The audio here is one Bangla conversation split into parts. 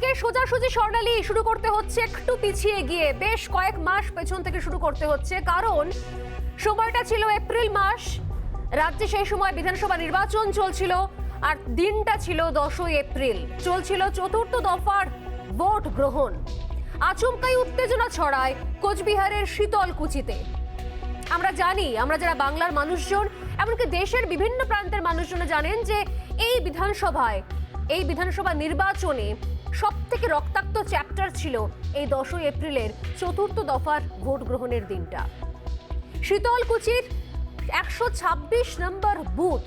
আজকে সোজাসুজি স্বর্ণালী শুরু করতে হচ্ছে একটু পিছিয়ে গিয়ে, বেশ কয়েক মাস পেছন থেকে শুরু করতে হচ্ছে, কারণ সময়টা ছিল এপ্রিল মাস। রাজ্যে সেই সময় বিধানসভা নির্বাচন চলছিল আর দিনটা ছিল 10ই এপ্রিল। চলছিল চতুর্থ দফার ভোট গ্রহণ। আচমকাই উত্তেজনা ছড়ায় কোচবিহারের শীতলকুচিতে। আমরা জানি, আমরা যারা বাংলার মানুষজন, এমনকি দেশের বিভিন্ন প্রান্তের মানুষজন জানেন যে এই বিধানসভা নির্বাচনে সব থেকে রক্তাক্ত চ্যাপ্টার ছিল এই 10ই এপ্রিলের চতুর্থ দফার ভোট গ্রহণের দিনটা। শীতলকুচির 126 নম্বর বুথ,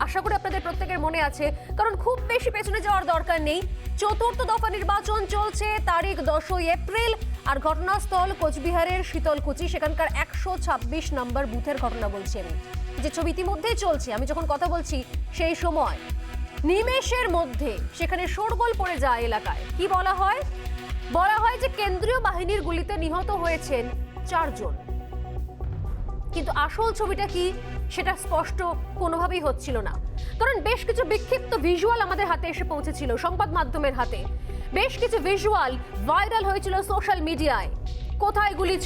আশা করি আপনাদের প্রত্যেকের মনে আছে, কারণ খুব বেশি পেছনে যাওয়ার দরকার নেই। চতুর্থ দফা নির্বাচন চলছে, তারিখ 10ই এপ্রিল, আর ঘটনাস্থল কোচবিহারের শীতলকুচি। সেখানকার 126 নম্বর বুথের ঘটনা বলছি আমি, যে ছবি ইতিমধ্যেই চলছে। আমি যখন কথা বলছি সেই সময় নিমেষের মধ্যে সেখানে শোরগোল পড়ে যায় এলাকায়। কি বলা হয়? বলা হয় যে কেন্দ্রীয় বাহিনীর গুলিতে নিহত হয়েছেন 4 জন, কিন্তু আসল ছবিটা কি সেটা স্পষ্ট কোনোভাবেই হচ্ছিল না। কারণ বেশ কিছু বিক্ষিপ্ত ভিজুয়াল আমাদের হাতে এসে পৌঁছেছিল, সংবাদ মাধ্যমের হাতে। বেশ কিছু ভিজুয়াল ভাইরাল হয়েছিল সোশ্যাল মিডিয়ায়। কোথায় গুলি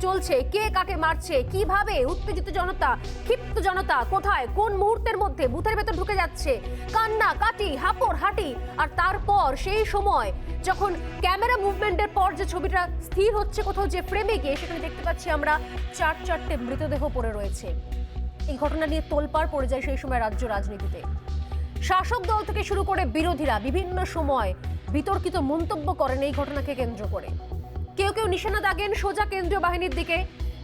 চলছে, কে কাকে মারছে, কিভাবে উত্তেজিত জনতা, ক্ষিপ্ত জনতা কোথায় কোন মুহূর্তের মধ্যে বুথের ভেতর ঢুকে যাচ্ছে, কান্না কাটি, হাঁপড় হাঁটি। আর তারপর সেই সময় যখন ক্যামেরা মুভমেন্টের পর যে ছবিটা স্থির হচ্ছে কোথাও যে ফ্রেমে গিয়ে, সেখানে দেখতে পাচ্ছি আমরা 4 মৃতদেহ পড়ে রয়েছে। এই ঘটনা নিয়ে তোলপাড় পড়ে যায় সেই সময় রাজ্য রাজনীতিতে। শাসক দল থেকে শুরু করে বিরোধীরা বিভিন্ন সময় বিতর্কিত মন্তব্য করেন এই ঘটনাকে কেন্দ্র করে। কেউ কেউ নিশানা দাগেন সোজা কেন্দ্রীয় বাহিনীর দিকে।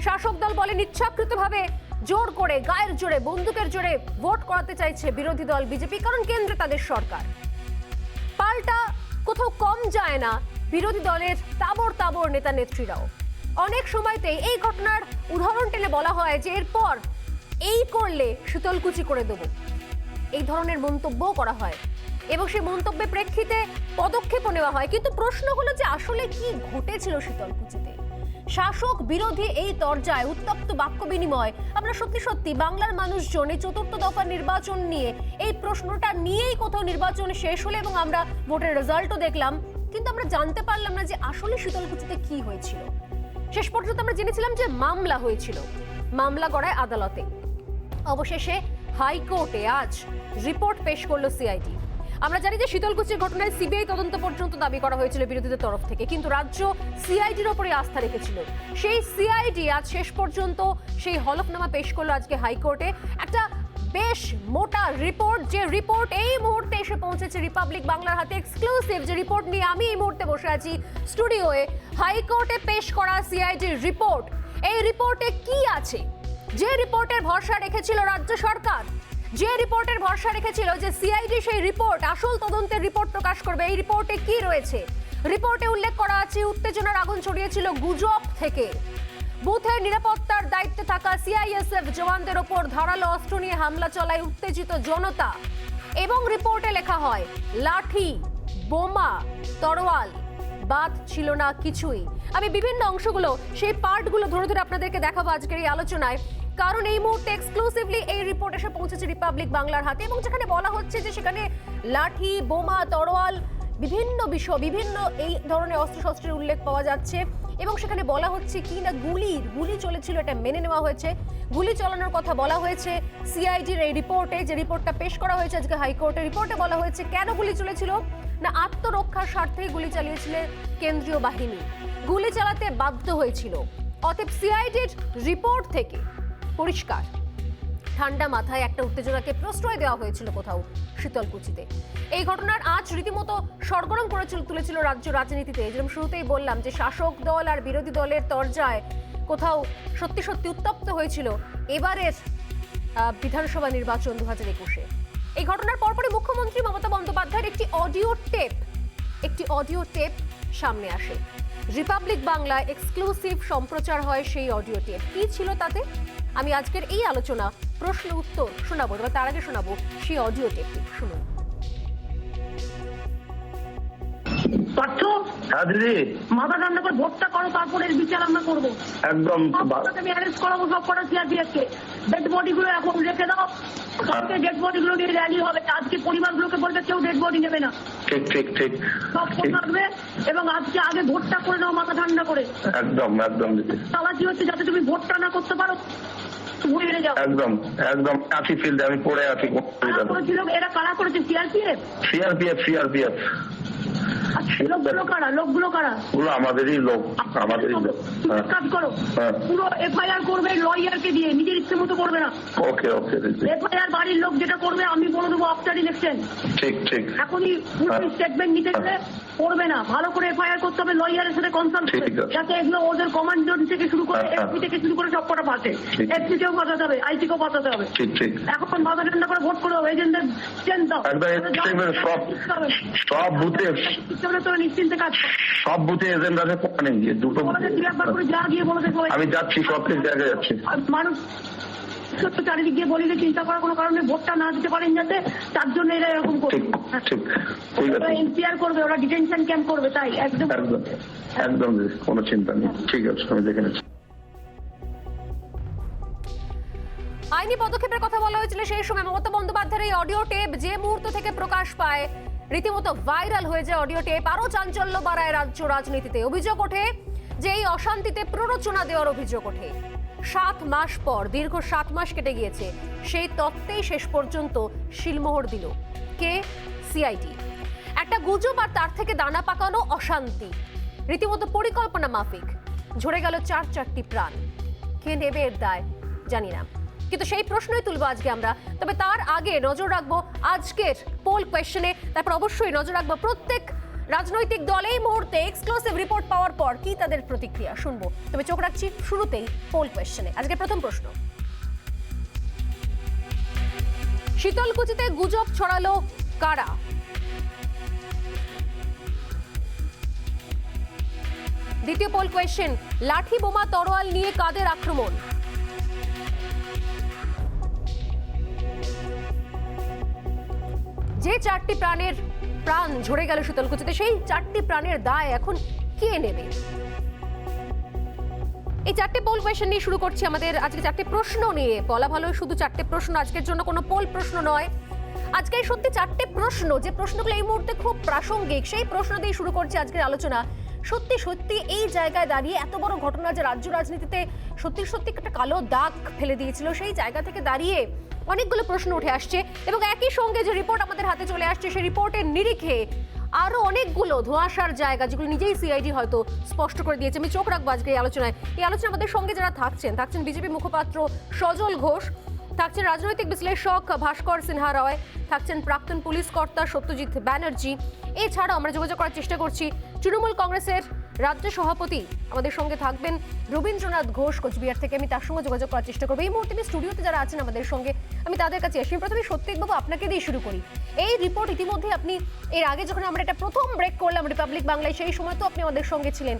শাসক দল বলেন ইচ্ছাকৃতভাবে জোর করে, গায়ের জোরে, বন্দুকের জোরে ভোট করাতে চাইছে বিরোধী দল বিজেপি, কারণ কেন্দ্রে তাদের সরকার। পাল্টা কোথাও কম যায় না বিরোধী দলের তাবড় নেতা নেত্রীরাও। অনেক সময়তেই এই ঘটনার উদাহরণ টেনে বলা হয় যে এরপর এই করলে শীতলকুচি করে দেব, এই ধরনের মন্তব্যও করা হয় এবং সেই মন্তব্যের প্রেক্ষিতে পদক্ষেপও নেওয়া হয়। কিন্তু প্রশ্ন হলো যে আসলে কি ঘটেছিল শীতলকুচিতে? শাসক বিরোধী এই তরজায় উত্তপ্ত বাক্য বিনিময়। আমরা সত্যি বাংলার মানুষজন এই চতুর্থ দফা নির্বাচন নিয়ে, এই প্রশ্নটা নিয়েই কোথাও নির্বাচন শেষ হলো এবং আমরা ভোটের রেজাল্টও দেখলাম, কিন্তু আমরা জানতে পারলাম না যে আসলে শীতলকুচিতে কি হয়েছিল। শেষ পর্যন্ত আমরা জেনেছিলাম যে মামলা হয়েছিল, মামলা গড়ায় আদালতে। অবশেষে হাইকোর্টে আজ রিপোর্ট পেশ করলো সিআইডি। আমরা জানি যে শীতলকুচির ঘটনায় সিবিআই তদন্ত পর্যন্ত দাবি করা হয়েছিল বিরোধীদের তরফ থেকে, কিন্তু রাজ্য সিআইডির ওপরে আস্থা রেখেছিল। সেই সিআইডি আজ শেষ পর্যন্ত সেই হলফনামা পেশ করলো আজকে হাইকোর্টে। একটা বেশ মোটা রিপোর্ট, যে রিপোর্ট এই মুহূর্তে এসে পৌঁছেছে রিপাবলিক বাংলার হাতে। এক্সক্লুসিভ যে রিপোর্ট নিয়ে আমি এই মুহূর্তে বসে আছি স্টুডিওয়ে। হাইকোর্টে পেশ করা সিআইডির রিপোর্ট, এই রিপোর্টে কি আছে? যে রিপোর্টের ভরসা রেখেছিল রাজ্য সরকার, যে রিপোর্টের ভরসা রেখেছিল যে সিআইডি সেই রিপোর্ট, আসল তদন্তের রিপোর্ট প্রকাশ করবে, এই রিপোর্টে কি রয়েছে? রিপোর্টে উল্লেখ করা আছে উত্তেজনার আগুন ছড়িয়েছিল গুজব থেকে। বুথের নিরাপত্তার দায়িত্বে থাকা সিআইএসএফ জওয়ানদের ওপর ধারালো অস্ত্র নিয়ে হামলা চালায় উত্তেজিত জনতা। এবং রিপোর্টে লেখা হয় লাঠি, বোমা, তরোয়াল, বাদ ছিল না কিছুই। আমি বিভিন্ন অংশগুলো, সেই পার্টগুলো ধরে আপনাদেরকে দেখাবো আজকের এই আলোচনায়, কারণ এই মুহূর্তে এক্সক্লুসিভলি এই রিপোর্ট এসে পৌঁছেছে রিপাবলিক বাংলার হাতে এবং যেখানে বলা হচ্ছে যে সেখানে লাঠি, বোমা, তরোয়াল, বিভিন্ন বিষয়, বিভিন্ন এই ধরনের অস্ত্রশস্ত্রের উল্লেখ পাওয়া যাচ্ছে এবং সেখানে বলা হচ্ছে কি না গুলি চলেছিল, এটা মেনে নেওয়া হয়েছে। গুলি চালানোর কথা বলা হয়েছে সিআইডির এই রিপোর্টে, যে রিপোর্টটা পেশ করা হয়েছে আজকে হাইকোর্টের। রিপোর্টে বলা হয়েছে কেন গুলি চলেছিল না আত্মরক্ষার স্বার্থেই গুলি চালিয়েছিলেন কেন্দ্রীয় বাহিনী, গুলি চালাতে বাধ্য হয়েছিল। অতএব সিআইডির রিপোর্ট থেকে পরিষ্কার, ঠান্ডা মাথায় একটা উত্তেজনাকে প্রশ্রয় দেওয়া হয়েছিল কোথাও শীতলকুচিতে। এই ঘটনার আজ রীতিমতো সরগরম করে তুলেছিল রাজ্য রাজনীতিতে। যেরকম শুরুতেই বললাম যে শাসক দল আর বিরোধী দলের তরজায় কোথাও সত্যি উত্তপ্ত হয়েছিল এবারের বিধানসভা নির্বাচন 2021-এ। এই ঘটনার পরপরই মুখ্যমন্ত্রী মমতা বন্দ্যোপাধ্যায়ের একটি অডিও টেপ সামনে আসে। রিপাবলিক বাংলায় এক্সক্লুসিভ সম্প্রচার হয় সেই অডিও টেপ। কি ছিল তাতে? আমি আজকের এই আলোচনা প্রশ্ন উত্তর শোনাবো, তবে তার আগে শোনাবো সেই অডিও টেপটি। শুনুন। পার্থ হ্যাঁ দিদি, মাথা ঠান্ডা করে ভোটটা করো, তারপরে এর বিচার আমরা করবো। একদম আমি অ্যারেস্ট করাবো সব কটা সিআরপিএফকে। ডেড বডি গুলো এখন রেখে দাও, কালকে ডেড বডি গুলো নিয়ে র্যালি হবে। আজকে পরিবারগুলোকে বলবে কেউ ডেড বডি নেবে না, ঠিক ঠিক ঠিক সব থাকবে। এবং আজকে আগে ভোটটা করে নাও মাথা ঠান্ডা করে। একদম একদম দিদি, চালাচি হচ্ছে যাতে তুমি ভোটটা না করতে পারো, ঘুরে যাও। একদম একদম আছি ফিল্ডে, আমি পড়ে আছি। কারা করেছিল? এরা কারা করেছে? সিআরপিএফ। সিআরপিএফ লোকগুলো কারা? লোকগুলো কারা? ওগুলো আমাদেরই লোক, আমাদেরই লোক। তুমি কাজ করো, পুরো এফআইআর করবে লয়ারকে দিয়ে, নিজের ইচ্ছে মতো করবে না। ওকে ওকে দিদি, এফআইআর বাড়ির লোক যেটা করবে আমি বলে দেবো আফটার ইলেকশন। ঠিক ঠিক এখনই পুরো স্টেটমেন্ট নিতে গেলে করবে না, ভালো করে এফআইআর করতে হবে, লয়ারের সাথে কনসাল্ট করে, যাতে এগুলো ওদের কমান্ডার থেকে শুরু করে এসপি থেকে শুরু করে সব কটা পাচ্ছে। এসপি কেও পাঠাতে হবে, আইসি কেও পাঠাতে হবে। ঠিক ঠিক এখন মাথা ঠান্ডা করে ভোট করে হবে, এজেন্টদের চেঞ্জ দাও। সব বুথে তোরা নিশ্চিন্তে কাজ কর। সব বুথে এজেন্ট আছে, নেই দুটো একবার করে যা গিয়ে বলে দেখো। আমি যাচ্ছি, সব কিছু জায়গায় যাচ্ছি। মানুষ চারিদিক দিয়ে বলি যে চিন্তা করার কোনো কারণে ভোটটা না দিতে পারেন যাতে, তার জন্য এরা এরকম করবে। ওরা এনপিআর করবে, ওরা ডিটেনশন ক্যাম্প করবে, তাই একদম একদম একদম কোনো চিন্তা নেই। ঠিক আছে, আমি দেখে নিচ্ছি। আইনি পদক্ষেপের কথা বলা হয়েছিল সেই সময়। মমতা বন্দ্যোপাধ্যায়ের এই অডিও টেপ যে মুহূর্ত থেকে প্রকাশ পায়, রীতিমতো ভাইরাল হয়ে যায় অডিও টেপ। আরো চাঞ্চল্য বাড়ায় রাজ্য রাজনীতিতে। অভিযোগ ওঠে যে এই অশান্তিতে প্ররোচনা দেওয়ার অভিযোগ ওঠে। 7 মাস পর, দীর্ঘ 7 মাস কেটে গিয়েছে, সেই তত্ত্বেই শেষ পর্যন্ত শিলমোহর দিল কে? সিআইডি। একটা গুজব আর তার থেকে দানা পাকানো অশান্তি, রীতিমতো পরিকল্পনা মাফিক। ঝরে গেল 4টি প্রাণ। কে নেবে এর দায় জানি না, কিন্তু সেই প্রশ্নই তুলবো আজকে আমরা। তবে তার আগে নজর রাখবো আজকের পোল কোয়েশ্চেনে, তারপর অবশ্যই নজর রাখবো প্রত্যেক রাজনৈতিক দল এই মুহূর্তে এক্সক্লুসিভ রিপোর্ট পাওয়ার পর কি তাদের প্রতিক্রিয়া শুনবো। তবে চোখ রাখছি শুরুতেই পোল কোয়েশ্চেনে। আজকে প্রথম প্রশ্ন, শীতলকুচিতে গুজব ছড়ালো কারা? দ্বিতীয় পোল কোয়েশ্চেন, লাঠি বোমা তরোয়াল নিয়ে কাদের আক্রমণ? যে 4টি প্রাণ ঝরে গেল শীতলকুচিতে, সেই 4টি প্রাণের দায় এখন কে নেবে? এই 4টে পোল কোয়েশ্চেন নিয়ে শুরু করছি আমাদের আজকে 4টে প্রশ্ন নিয়ে। বলা ভালো শুধু 4টে প্রশ্ন, আজকের জন্য কোনো পোল প্রশ্ন নয়। আজকে সত্যি 4টে প্রশ্ন, যে প্রশ্নগুলো এই মুহূর্তে খুব প্রাসঙ্গিক, সেই প্রশ্ন দিয়ে শুরু করছি আজকের আলোচনা। সত্যি সত্যি এই জায়গায় দাঁড়িয়ে এত বড় ঘটনা যে রাজ্য রাজনীতিতে সত্যি সত্যি একটা কালো দাগ ফেলে দিয়েছিল, সেই জায়গা থেকে দাঁড়িয়ে অনেকগুলো প্রশ্ন উঠে আসছে। এবং একই সঙ্গে যে রিপোর্ট আমাদের হাতে চলে আসছে, সেই রিপোর্টের নিরিখে আরো অনেকগুলো ধোঁয়াশার জায়গা, যেগুলো নিজেই সিআইডি হয়তো স্পষ্ট করে দিয়েছে। আমি চোখ রাখবো আজকে এই আলোচনায়। এই আলোচনা আমাদের সঙ্গে যারা থাকছেন বিজেপি মুখপাত্র সজল ঘোষ, থাকছেন রাজনৈতিক বিশ্লেষক ভাস্কর সিনহা রয়, থাকছেন প্রাক্তন পুলিশ কর্তা সত্যজিৎ ব্যানার্জি। এছাড়াও আমরা যোগাযোগ করার চেষ্টা করছি তৃণমূল কংগ্রেসের রাজ্য সভাপতি, আমাদের সঙ্গে থাকবেন রবীন্দ্রনাথ ঘোষ কোচবিহার থেকে। আমি তার সঙ্গে যোগাযোগ করার চেষ্টা করবো। এই মুহূর্তে স্টুডিওতে যারা আছেন আমাদের সঙ্গে, আমি তাদের কাছে আসি। প্রথমে সত্যজিৎবাবু, আপনাকে দিয়ে শুরু করি। এই রিপোর্ট ইতিমধ্যে আপনি এর আগে যখন আমরা এটা প্রথম ব্রেক করলাম রিপাবলিক বাংলায়, সেই সময় তো আপনি আমাদের সঙ্গে ছিলেন।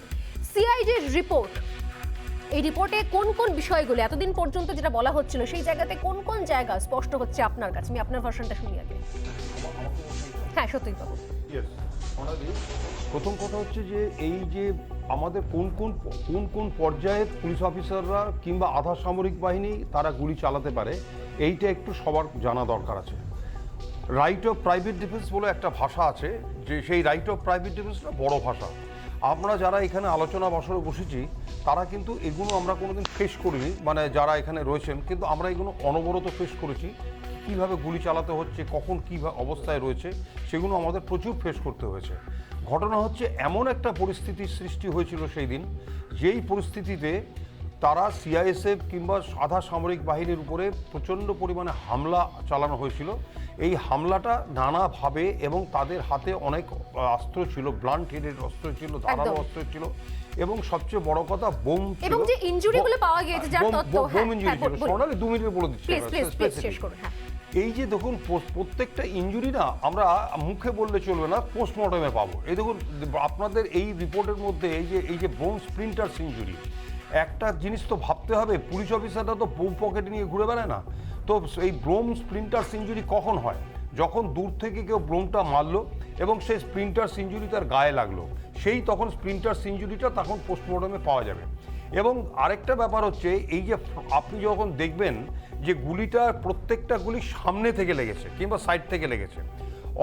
সিআইডির রিপোর্ট, এই রিপোর্টে কোন কোন বিষয়গুলো এতদিন পর্যন্ত যেটা বলা হচ্ছিল, সেই জায়গাতে কোন কোন জায়গা স্পষ্ট হচ্ছে আপনার কাছে? আমি আপনার ভার্সনটা শুনি আগে। হ্যাঁ সত্যজিৎবাবু। প্রথম কথা হচ্ছে যে এই যে আমাদের কোন কোন পর্যায়ে পুলিশ অফিসাররা কিংবা আধা সামরিক বাহিনী তারা গুলি চালাতে পারে, এইটা একটু সবার জানা দরকার আছে। রাইট অফ প্রাইভেট ডিফেন্স বলে একটা ভাষা আছে, যে সেই রাইট অফ প্রাইভেট ডিফেন্সটা বড় ভাষা। আমরা যারা এখানে আলোচনা বসরে বসেছি তারা কিন্তু এগুলো আমরা কোনোদিন ফেস করিনি, মানে যারা এখানে রয়েছেন, কিন্তু আমরা এগুলো অনবরত ফেস করেছি। কীভাবে গুলি চালাতে হচ্ছে, কখন কী অবস্থায় রয়েছে, সেগুলো আমাদের প্রচুর ফেস করতে হয়েছে। ঘটনা হচ্ছে এমন একটা পরিস্থিতির সৃষ্টি হয়েছিল সেই দিন, যেই পরিস্থিতিতে তারা সিআইএসএফ কিংবা আধা সামরিক বাহিনীর উপরে প্রচণ্ড পরিমাণে হামলা চালানো হয়েছিল। এই হামলাটা নানাভাবে, এবং তাদের হাতে অনেক অস্ত্র ছিল, ব্লান্ট হেডেড অস্ত্র ছিল, ধারালো অস্ত্র ছিল, এবং সবচেয়ে বড় কথা বোম ছিল। এবং যে ইনজুরিগুলো পাওয়া গিয়েছে, যার তথ্য, বোম ইনজুরি ছিল। সোনালি 2 মিনিটে বলে দিচ্ছি। এই যে দেখুন প্রত্যেকটা ইনজুরি না আমরা মুখে বললে চলবে না, পোস্টমর্টমে পাবো। এই দেখুন আপনাদের এই রিপোর্টের মধ্যে এই যে বোম স্প্লিন্টার্স ইনজুরি, একটা জিনিস তো ভাবতে হবে, পুলিশ অফিসাররা তো বোম পকেটে নিয়ে ঘুরে বেড়ায় না। তো এই বোম স্প্লিন্টার্স ইনজুরি কখন হয়? যখন দূর থেকে কেউ বোমটা মারলো এবং সেই স্প্লিন্টার্স ইঞ্জুরি তার গায়ে লাগলো, সেই তখন স্প্লিন্টার্স ইঞ্জুরিটা তখন পোস্টমর্টমে পাওয়া যাবে। এবং আরেকটা ব্যাপার হচ্ছে এই যে আপনি যখন দেখবেন যে গুলিটা প্রত্যেকটা গুলি সামনে থেকে লেগেছে কিংবা সাইড থেকে লেগেছে,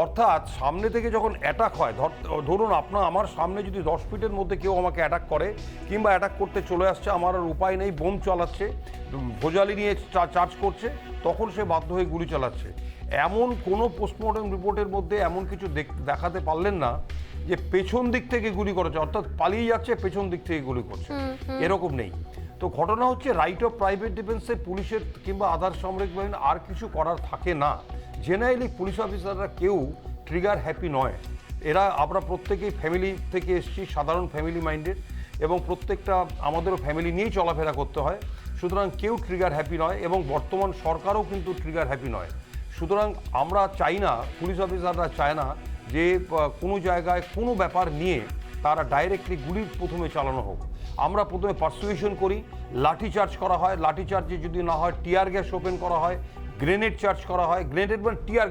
অর্থাৎ সামনে থেকে যখন অ্যাটাক হয়, ধরুন আমার সামনে যদি 10 ফিটের মধ্যে কেউ আমাকে অ্যাটাক করে কিংবা অ্যাটাক করতে চলে আসছে, আমার আর উপায় নেই, বোম চালাচ্ছে, ভোজালি নিয়ে চার্জ করছে, তখন সে বাধ্য হয়ে গুলি চালাচ্ছে। এমন কোনো পোস্টমর্টম রিপোর্টের মধ্যে এমন কিছু দেখাতে পারলেন না যে পেছন দিক থেকে গুলি করেছে, অর্থাৎ পালিয়ে যাচ্ছে পেছন দিক থেকে গুলি করছে, এরকম নেই। তো ঘটনা হচ্ছে রাইট অফ প্রাইভেট ডিফেন্সে পুলিশের কিংবা আধার সামরিক বাহিনী আর কিছু করার থাকে না। জেনারেলি পুলিশ অফিসাররা কেউ ট্রিগার হ্যাপি নয়। এরা আমরা প্রত্যেকেই ফ্যামিলি থেকে এসেছি, সাধারণ ফ্যামিলি মাইন্ডেড, এবং প্রত্যেকটা আমাদেরও ফ্যামিলি নিয়েই চলাফেরা করতে হয়। সুতরাং কেউ ট্রিগার হ্যাপি নয়, এবং বর্তমান সরকারও কিন্তু ট্রিগার হ্যাপি নয়। সুতরাং আমরা চাই না, পুলিশ অফিসাররা চায় না যে কোনো জায়গায় কোনো ব্যাপার নিয়ে তারা ডাইরেক্টলি গুলি প্রথমে চালানো হোক। আমরা প্রথমে পারসুয়েশন করি, লাঠি চার্জ করা হয়, লাঠি চার্জে যদি না হয় টিয়ার গ্যাস ওপেন করা হয়, গ্রেনেড চার্জ করা হয়, গ্রেনেড মানে টিয়ার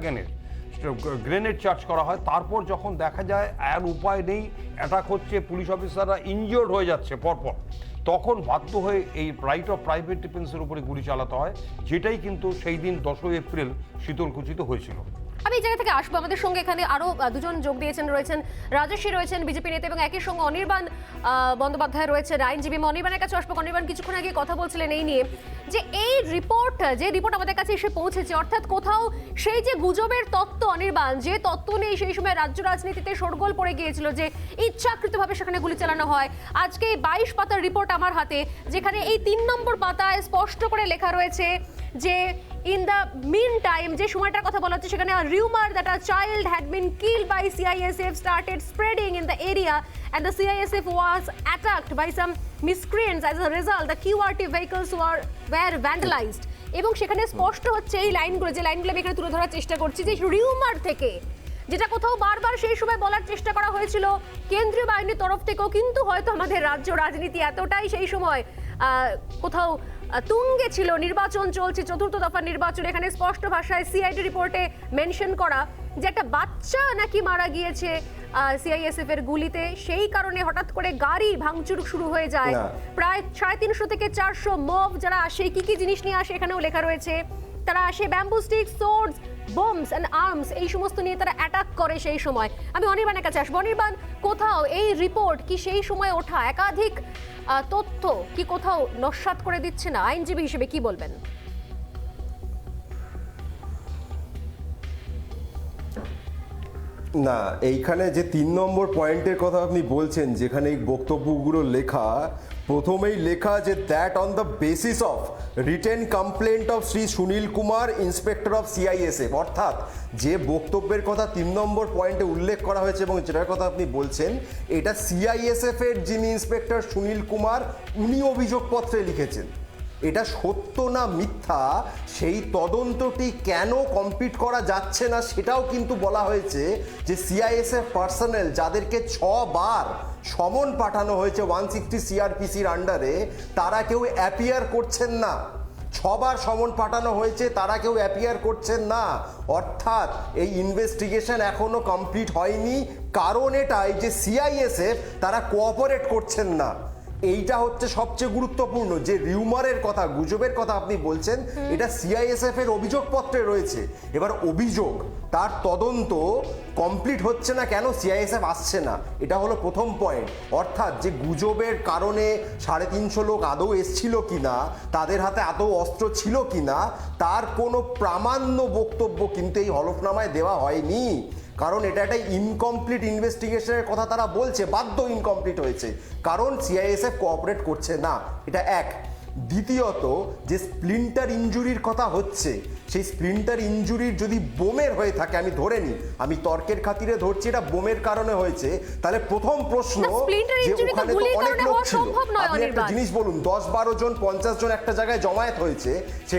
গ্রেনেড চার্জ করা হয়। তারপর যখন দেখা যায় আর উপায় নেই, অ্যাটাক হচ্ছে, পুলিশ অফিসাররা ইনজিওর্ড হয়ে যাচ্ছে পরপর, তখন বাধ্য হয়ে এই রাইট অফ প্রাইভেট ডিফেন্সের উপরে গুলি চালাতে হয়, যেটাই কিন্তু সেই দিন 10ই এপ্রিল শীতলকুচিতে হয়েছিল। আমি এই জায়গা থেকে আসবো, আমাদের সঙ্গে এখানে আরো দুজন যোগ দিয়েছেন, রয়েছেন রাজস্বী, রয়েছেন বিজেপি নেতা, এবং একই সঙ্গে অনির্বাণ বন্দ্যোপাধ্যায় রয়েছেন আইনজীবী। অনির্বাণের কাছে আসবো। অনির্বাণ, কিছুক্ষণ আগে কথা বলছিলেন এই নিয়ে যে এই রিপোর্ট আমাদের কাছে এসে পৌঁছেছে, অর্থাৎ কোথাও সেই যে গুজবের তত্ত্ব, অনির্বাণ, যে তত্ত্ব নেই সেই সময় রাজ্য রাজনীতিতে শোরগোল পড়ে গিয়েছিল যে ইচ্ছাকৃতভাবে সেখানে গুলি চালানো হয়। আজকে এই 22 পাতার রিপোর্ট আমার হাতে, যেখানে এই 3 নম্বর পাতায় স্পষ্ট করে লেখা রয়েছে যে in the meantime যে সময়টার কথা বলা হচ্ছে সেখানে rumor that a child had been killed by CISF started spreading in the area and the CISF was attacked by some miscreants. As a result the QRT vehicles were vandalized, এবং সেখানে স্পষ্ট হচ্ছে এই লাইনগুলো, যে লাইনগুলো আমি এখানে তুলে ধরার চেষ্টা করছি, যে রিউমার থেকে, যেটা কোথাও বারবার সেই সময় বলার চেষ্টা করা হয়েছিল কেন্দ্রীয় বাহিনীর তরফ থেকেও, কিন্তু হয়তো আমাদের রাজ্য রাজনীতি এতটাই সেই সময় কোথাও তুঙ্গে ছিল, নির্বাচন চলছে, 4র্থ দফা নির্বাচন, এখানে স্পষ্ট ভাষায় সিআইডি রিপোর্টে মেনশন করা যে একটা বাচ্চা নাকি মারা গিয়েছে সিআইএসএফ এর গুলিতে, সেই কারণে হঠাৎ করে গাড়ি ভাঙচুর শুরু হয়ে যায়। প্রায় 350 থেকে 400 মব যারা আসে, কি কি জিনিস নিয়ে আসে এখানেও লেখা রয়েছে, তারা আসে bamboo stick, swords, bombs and arms, এই সমস্ত নিয়ে তারা অ্যাটাক করে সেই সময়। আমি অনির্বাণের কাছে আসবো। অনির্বাণ, কোথাও এই রিপোর্ট কি সেই সময় ওঠা একাধিক তথ্য কি কোথাও নস্যাৎ করে দিচ্ছে না? আইনজীবী হিসেবে কি বলবেন? না, এইখানে যে 3 নম্বর পয়েন্টের কথা আপনি বলছেন, যেখানে এই বক্তব্যগুলো লেখা, প্রথমেই লেখা যে that on the basis of written complaint of Shri Sunil Kumar, inspector of CISF, অর্থাৎ যে বক্তব্যের কথা 3 নম্বর পয়েন্টে উল্লেখ করা হয়েছে এবং যেটার কথা আপনি বলছেন, এটা সিআইএসএফ এর যিনি ইন্সপেক্টর সুনীল কুমার, উনি অভিযোগপত্রে লিখেছেন। এটা সত্য না মিথ্যা সেই তদন্তটি কেন কমপ্লিট করা যাচ্ছে না সেটাও কিন্তু বলা হয়েছে যে সিআইএসএফ পার্সোনেল যাদেরকে 6 বার সমন পাঠানো হয়েছে 160 সিআরপিসির আন্ডারে, তারা কেউ অ্যাপিয়ার করছেন না। 6 বার সমন পাঠানো হয়েছে, তারা কেউ অ্যাপিয়ার করছেন না, অর্থাৎ এই ইনভেস্টিগেশন এখনো কমপ্লিট হয়নি। কারণ এটাই যে সিআইএসএফ তারা কোঅপারেট করছেন না। এইটা হচ্ছে সবচেয়ে গুরুত্বপূর্ণ। যে রিউমারের কথা, গুজবের কথা আপনি বলছেন, এটা সিআইএসএফ এর অভিযোগপত্রে রয়েছে। এবার অভিযোগ, তার তদন্ত কমপ্লিট হচ্ছে না কেন, সিআইএসএফ আসছে না, এটা হলো প্রথম পয়েন্ট। অর্থাৎ যে গুজবের কারণে 350 লোক আদৌ এসছিল কিনা, তাদের হাতে আদৌ অস্ত্র ছিল কিনা, তার কোনো প্রামাণ্য বক্তব্য কিন্তু এই হলফনামায় দেওয়া হয়নি। কারণ এটা একটা ইনকমপ্লিট ইনভেস্টিগেশনের কথা তারা বলছে, বাধ্য ইনকমপ্লিট হয়েছে, কারণ সিআইএসএফ কোঅপারেট করছে না, এটা এক। দ্বিতীয়ত, যে স্প্লিন্টার ইনজুরির কথা হচ্ছে, সেই স্প্লিন্টার ইনজুরির যদি বোমের হয়ে থাকে, আমি ধরে নিই, আমি তর্কের খাতিরে ধরছি এটা বোমের কারণে হয়েছে, তাহলে প্রথম প্রশ্ন যে ওখানে তো অনেক লোক ছিল, আপনি একটা জিনিস বলুন, 10-12 জন 50 জন একটা জায়গায় জমায়েত হয়েছে, সে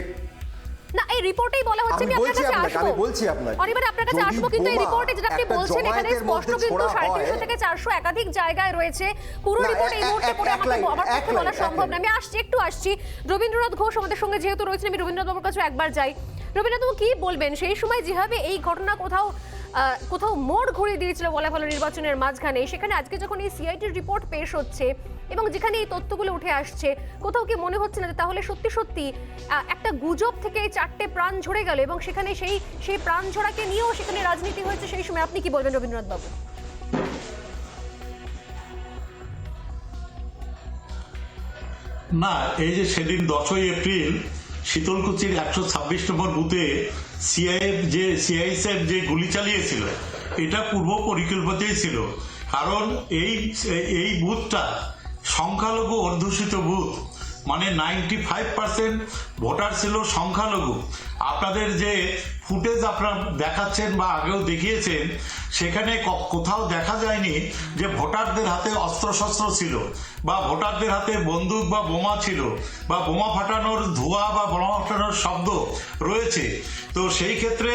না, এই রিপোর্টেই বলা হচ্ছে, আমি আপনার কাছে আসবো, আমি বলছি আপনাকে, অনির্বাণ আপনার কাছে আসবো, কিন্তু এই রিপোর্টে যেটা আপনি বলছেন এখানে স্পষ্ট কিন্তু 350 থেকে 400 একাধিক জায়গায় রয়েছে। পুরো রিপোর্ট এই মুহূর্তে পড়ে আমার পক্ষে বলা সম্ভব না। আমি একটু আসছি রবীন্দ্রনাথ ঘোষ আমাদের সঙ্গে যেহেতু রয়েছেন, আমি রবীন্দ্রনাথ বাবুর কাছে একবার যাই। রবীন্দ্রনাথ বাবু, কি বলবেন সেই সময় যেভাবে এই ঘটনা কোথাও কোথাও মোড় ঘুরিয়ে দিয়েছিল বলা ভালো নির্বাচনের মাঝখানে, সেখানে আজকে যখন এই সিআইডির রিপোর্ট পেশ হচ্ছে এবং যেখানে এই তথ্যগুলো উঠে আসছে, কোথাও কি মনে হচ্ছে না যে তাহলে সত্যি সত্যি একটা গুজব থেকে 4টে প্রাণ ঝরে গেল এবং সেখানে সেই প্রাণ ঝরাকে নিয়েও সেখানে রাজনীতি হয়েছে সেই সময়? আপনি কি বলবেন রবীন্দ্রনাথ বাবু? না, এই যে সেদিন 10ই এপ্রিল শীতলকুচির 126 নম্বর বুথে সিআইএসএফ যে গুলি চালিয়েছিল, এটা পূর্ব পরিকল্পিতই ছিল। কারণ এই বুথটা সংখ্যালঘু অধ্যুষিত বুথ, মানে 95% ভোটার ছিল সংখ্যালঘু। আপনাদের যে ফুটেজ আপনারা দেখাচ্ছেন বা আগেও দেখিয়েছেন, সেখানে কোথাও দেখা যায়নি যে ভোটারদের হাতে অস্ত্রশস্ত্র ছিল বা ভোটারদের হাতে বন্দুক বা বোমা ছিল বা বোমা ফাটানোর ধোঁয়া বা বোমা ফাটানোর শব্দ রয়েছে। তো সেই ক্ষেত্রে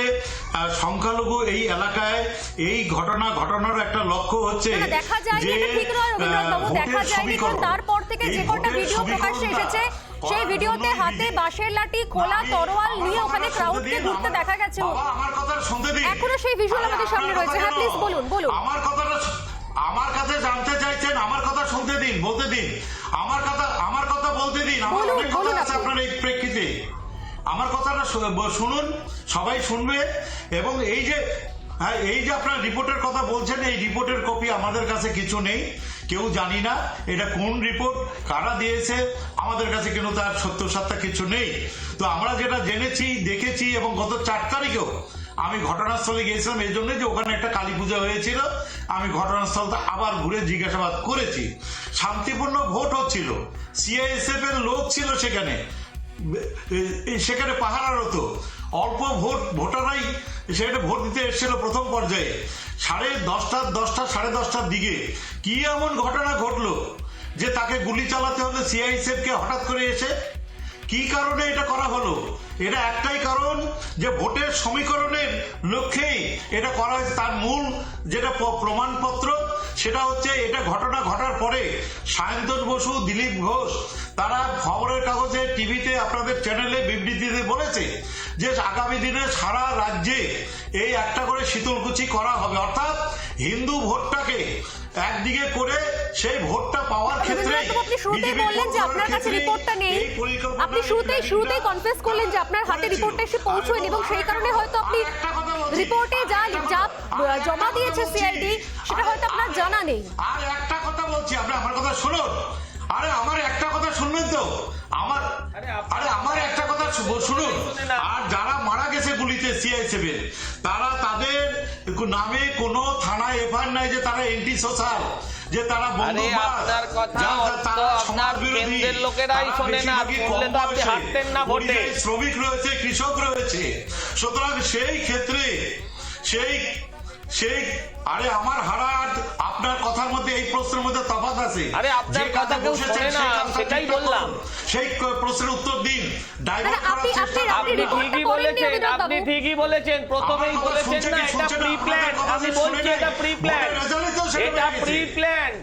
সংখ্যালঘু এই এলাকায় এই ঘটনার একটা লক্ষ্য হচ্ছে দেখা যায়নি, এটা ঠিক নয় রবীন্দ্রনাথ বাবু, দেখা যায়নি। কারণ তারপর থেকে যে কটা ভিডিও প্রকাশ্যে এসেছে, সেই ভিডিওতে হাতে বাঁশের লাঠি, খোলা তরোয়াল নিয়ে ওখানে ক্রাউডকে ঘুরতে দেখা গেছে। আমার কথা শুনতে দিন, এখনো সেই ভিজুয়াল আমাদের সামনে রয়েছে। হ্যাঁ প্লিজ বলুন। আমার কাছে জানতে চাইছেন, আমার কথা শুনতে দিন, বলতে দিন, আমার কথা বলতে দিন। আমার অনেক কথা আছে আপনার এই প্রেক্ষিতে, আমার কথাটা শুনুন, সবাই শুনবে। এবং এই যে আপনার রিপোর্টের কথা বলছেন, এই রিপোর্টের কপি আমাদের কাছে কিছু নেই, কেউ জানি না এটা কোন রিপোর্ট, কারা দিয়েছে আমাদের কাছে, কিন্তু তার সত্য সত্তা কিছু নেই। তো আমরা যেটা জেনেছি, দেখেছি, এবং গত 4 তারিখেও আমি ঘটনাস্থলে গিয়েছিলাম এই জন্য যে ওখানে একটা কালী পূজা হয়েছিল। আমি ঘটনাস্থলটা আবার ঘুরে জিজ্ঞাসাবাদ করেছি। শান্তিপূর্ণ ভোট হচ্ছিল, সিআইএসএফ এর লোক ছিল সেখানে পাহারারত, অল্প ভোটাররাই সেখানে ভোট দিতে এসেছিল প্রথম পর্যায়ে। 10:30 দিকে কি এমন ঘটনা ঘটলো যে তাকে গুলি চালাতে হলো সিআইএসএফ কে হঠাৎ করে এসে? কি কারণে এটা করা হলো? এটা একটাই কারণ যে ভোটের সমীকরণের লক্ষ্যেই এটা করা হয়েছে। তার মূল যেটা প্রমাণপত্র, সেটা হচ্ছে এটা ঘটনা ঘটার পরে সায়ন্তন বসু, দিলীপ ঘোষ তারা খবরের কাগজে, টিভিতে, আপনাদের চ্যানেলে বিবৃতিতে বলেছে যে আগামী দিনে সারা রাজ্যে এই একটা করে শীতলকুচি করা হবে। অর্থাৎ হিন্দু ভোটটাকে একদিকে করে সেই ভোটটা পাওয়ার ক্ষেত্রে আপনি শুরুতেই বললেন যে আপনার কাছে রিপোর্টটা নেই, আপনি শুরুতেই কনফেস করলেন যে আপনার হাতে রিপোর্টটা এসে পৌঁছয়নি এবং সেই কারণে হয়তো আপনি রিপোর্টে যা জমা দিয়েছে সিআইডি সেটা হয়তো আপনার জানা নেই। আর একটা কথা বলছি, আপনি আমার কথা শুনুন। আরে আমার একটা কথা শুনবেন তো, আমার একটা কথা শুনুন। আর যারা মারা গেছে গুলিতে সিআইএসএফ এর, তাদের নামে কোনো থানায় এফআইআর নাই যে তারা এন্টি সোশ্যাল, যে তারা বন্দুকবাজ, তারা সমাজ বিরোধী, শ্রমিক রয়েছে, কৃষক রয়েছে। সুতরাং সেই ক্ষেত্রে আরে আমার হারাট আপনার কথার মধ্যে, এই প্রশ্নের মধ্যে তফাৎ আছে। আরে আপনার কথা কেউ শোনে না, সেটাই বললাম। সেই প্রশ্নের উত্তর দিন। আপনি ঠিকই বলেছেন, প্রথমেই বলেছেন না এটা প্রি প্ল্যান। আমি বলছি এটা প্রি প্ল্যান, এটা প্রি প্ল্যান।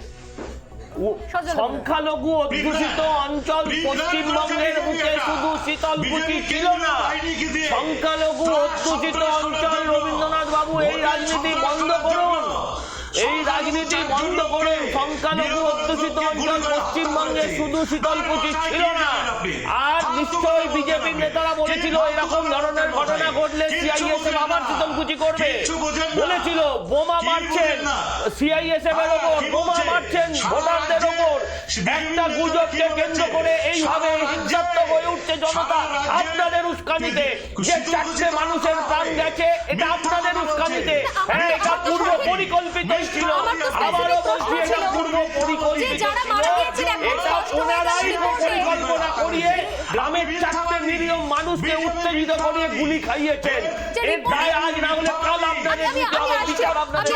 সংখ্যালঘু অধ্যুষিত অঞ্চল পশ্চিমবঙ্গের বুকে শুধু শীতলকুচি ছিল না, সংখ্যালঘু অধ্যুষিত অঞ্চল। রবীন্দ্রনাথ বাবু, এই রাজনীতি বন্ধ করুন, এই রাজনীতি বন্ধ করুন। সংখ্যালঘু অধ্যুষিত অঞ্চল পশ্চিমবঙ্গে শুধু শীতলকুচি ছিল না। আর নিশ্চয়ই বিজেপির নেতারা বলেছিল এরকম ধরনের ঘটনা ঘটলে সিআইএসএফ আবার শীতলকুচি করবে, বলেছিল। বোমা মারছেন সিআইএসএফ এর ওপর, বোমা মারছেন ভোটারদের ওপর। একটা গুজবকে কেন্দ্র করে এইভাবে হিংসাত্মক হয়ে উঠছে জনতা আপনাদের উস্কানিতে। যে 4টে মানুষের প্রাণ গেছে, এটা আপনাদের উস্কানিতে। হ্যাঁ, এটা পূর্ব পরিকল্পিত ছিল। আবারও বলছি, এটা পূর্ব পরিকল্পিত ছিল। এটা পুনরায় পরিকল্পনা করিয়ে গ্রামের 4টে নিরীহ মানুষকে উত্তেজিত করিয়ে গুলি খাইয়েছেন। এর দায় আজ না হলে কাল আপনাদের দিতে হবে, বিচার আপনাদের।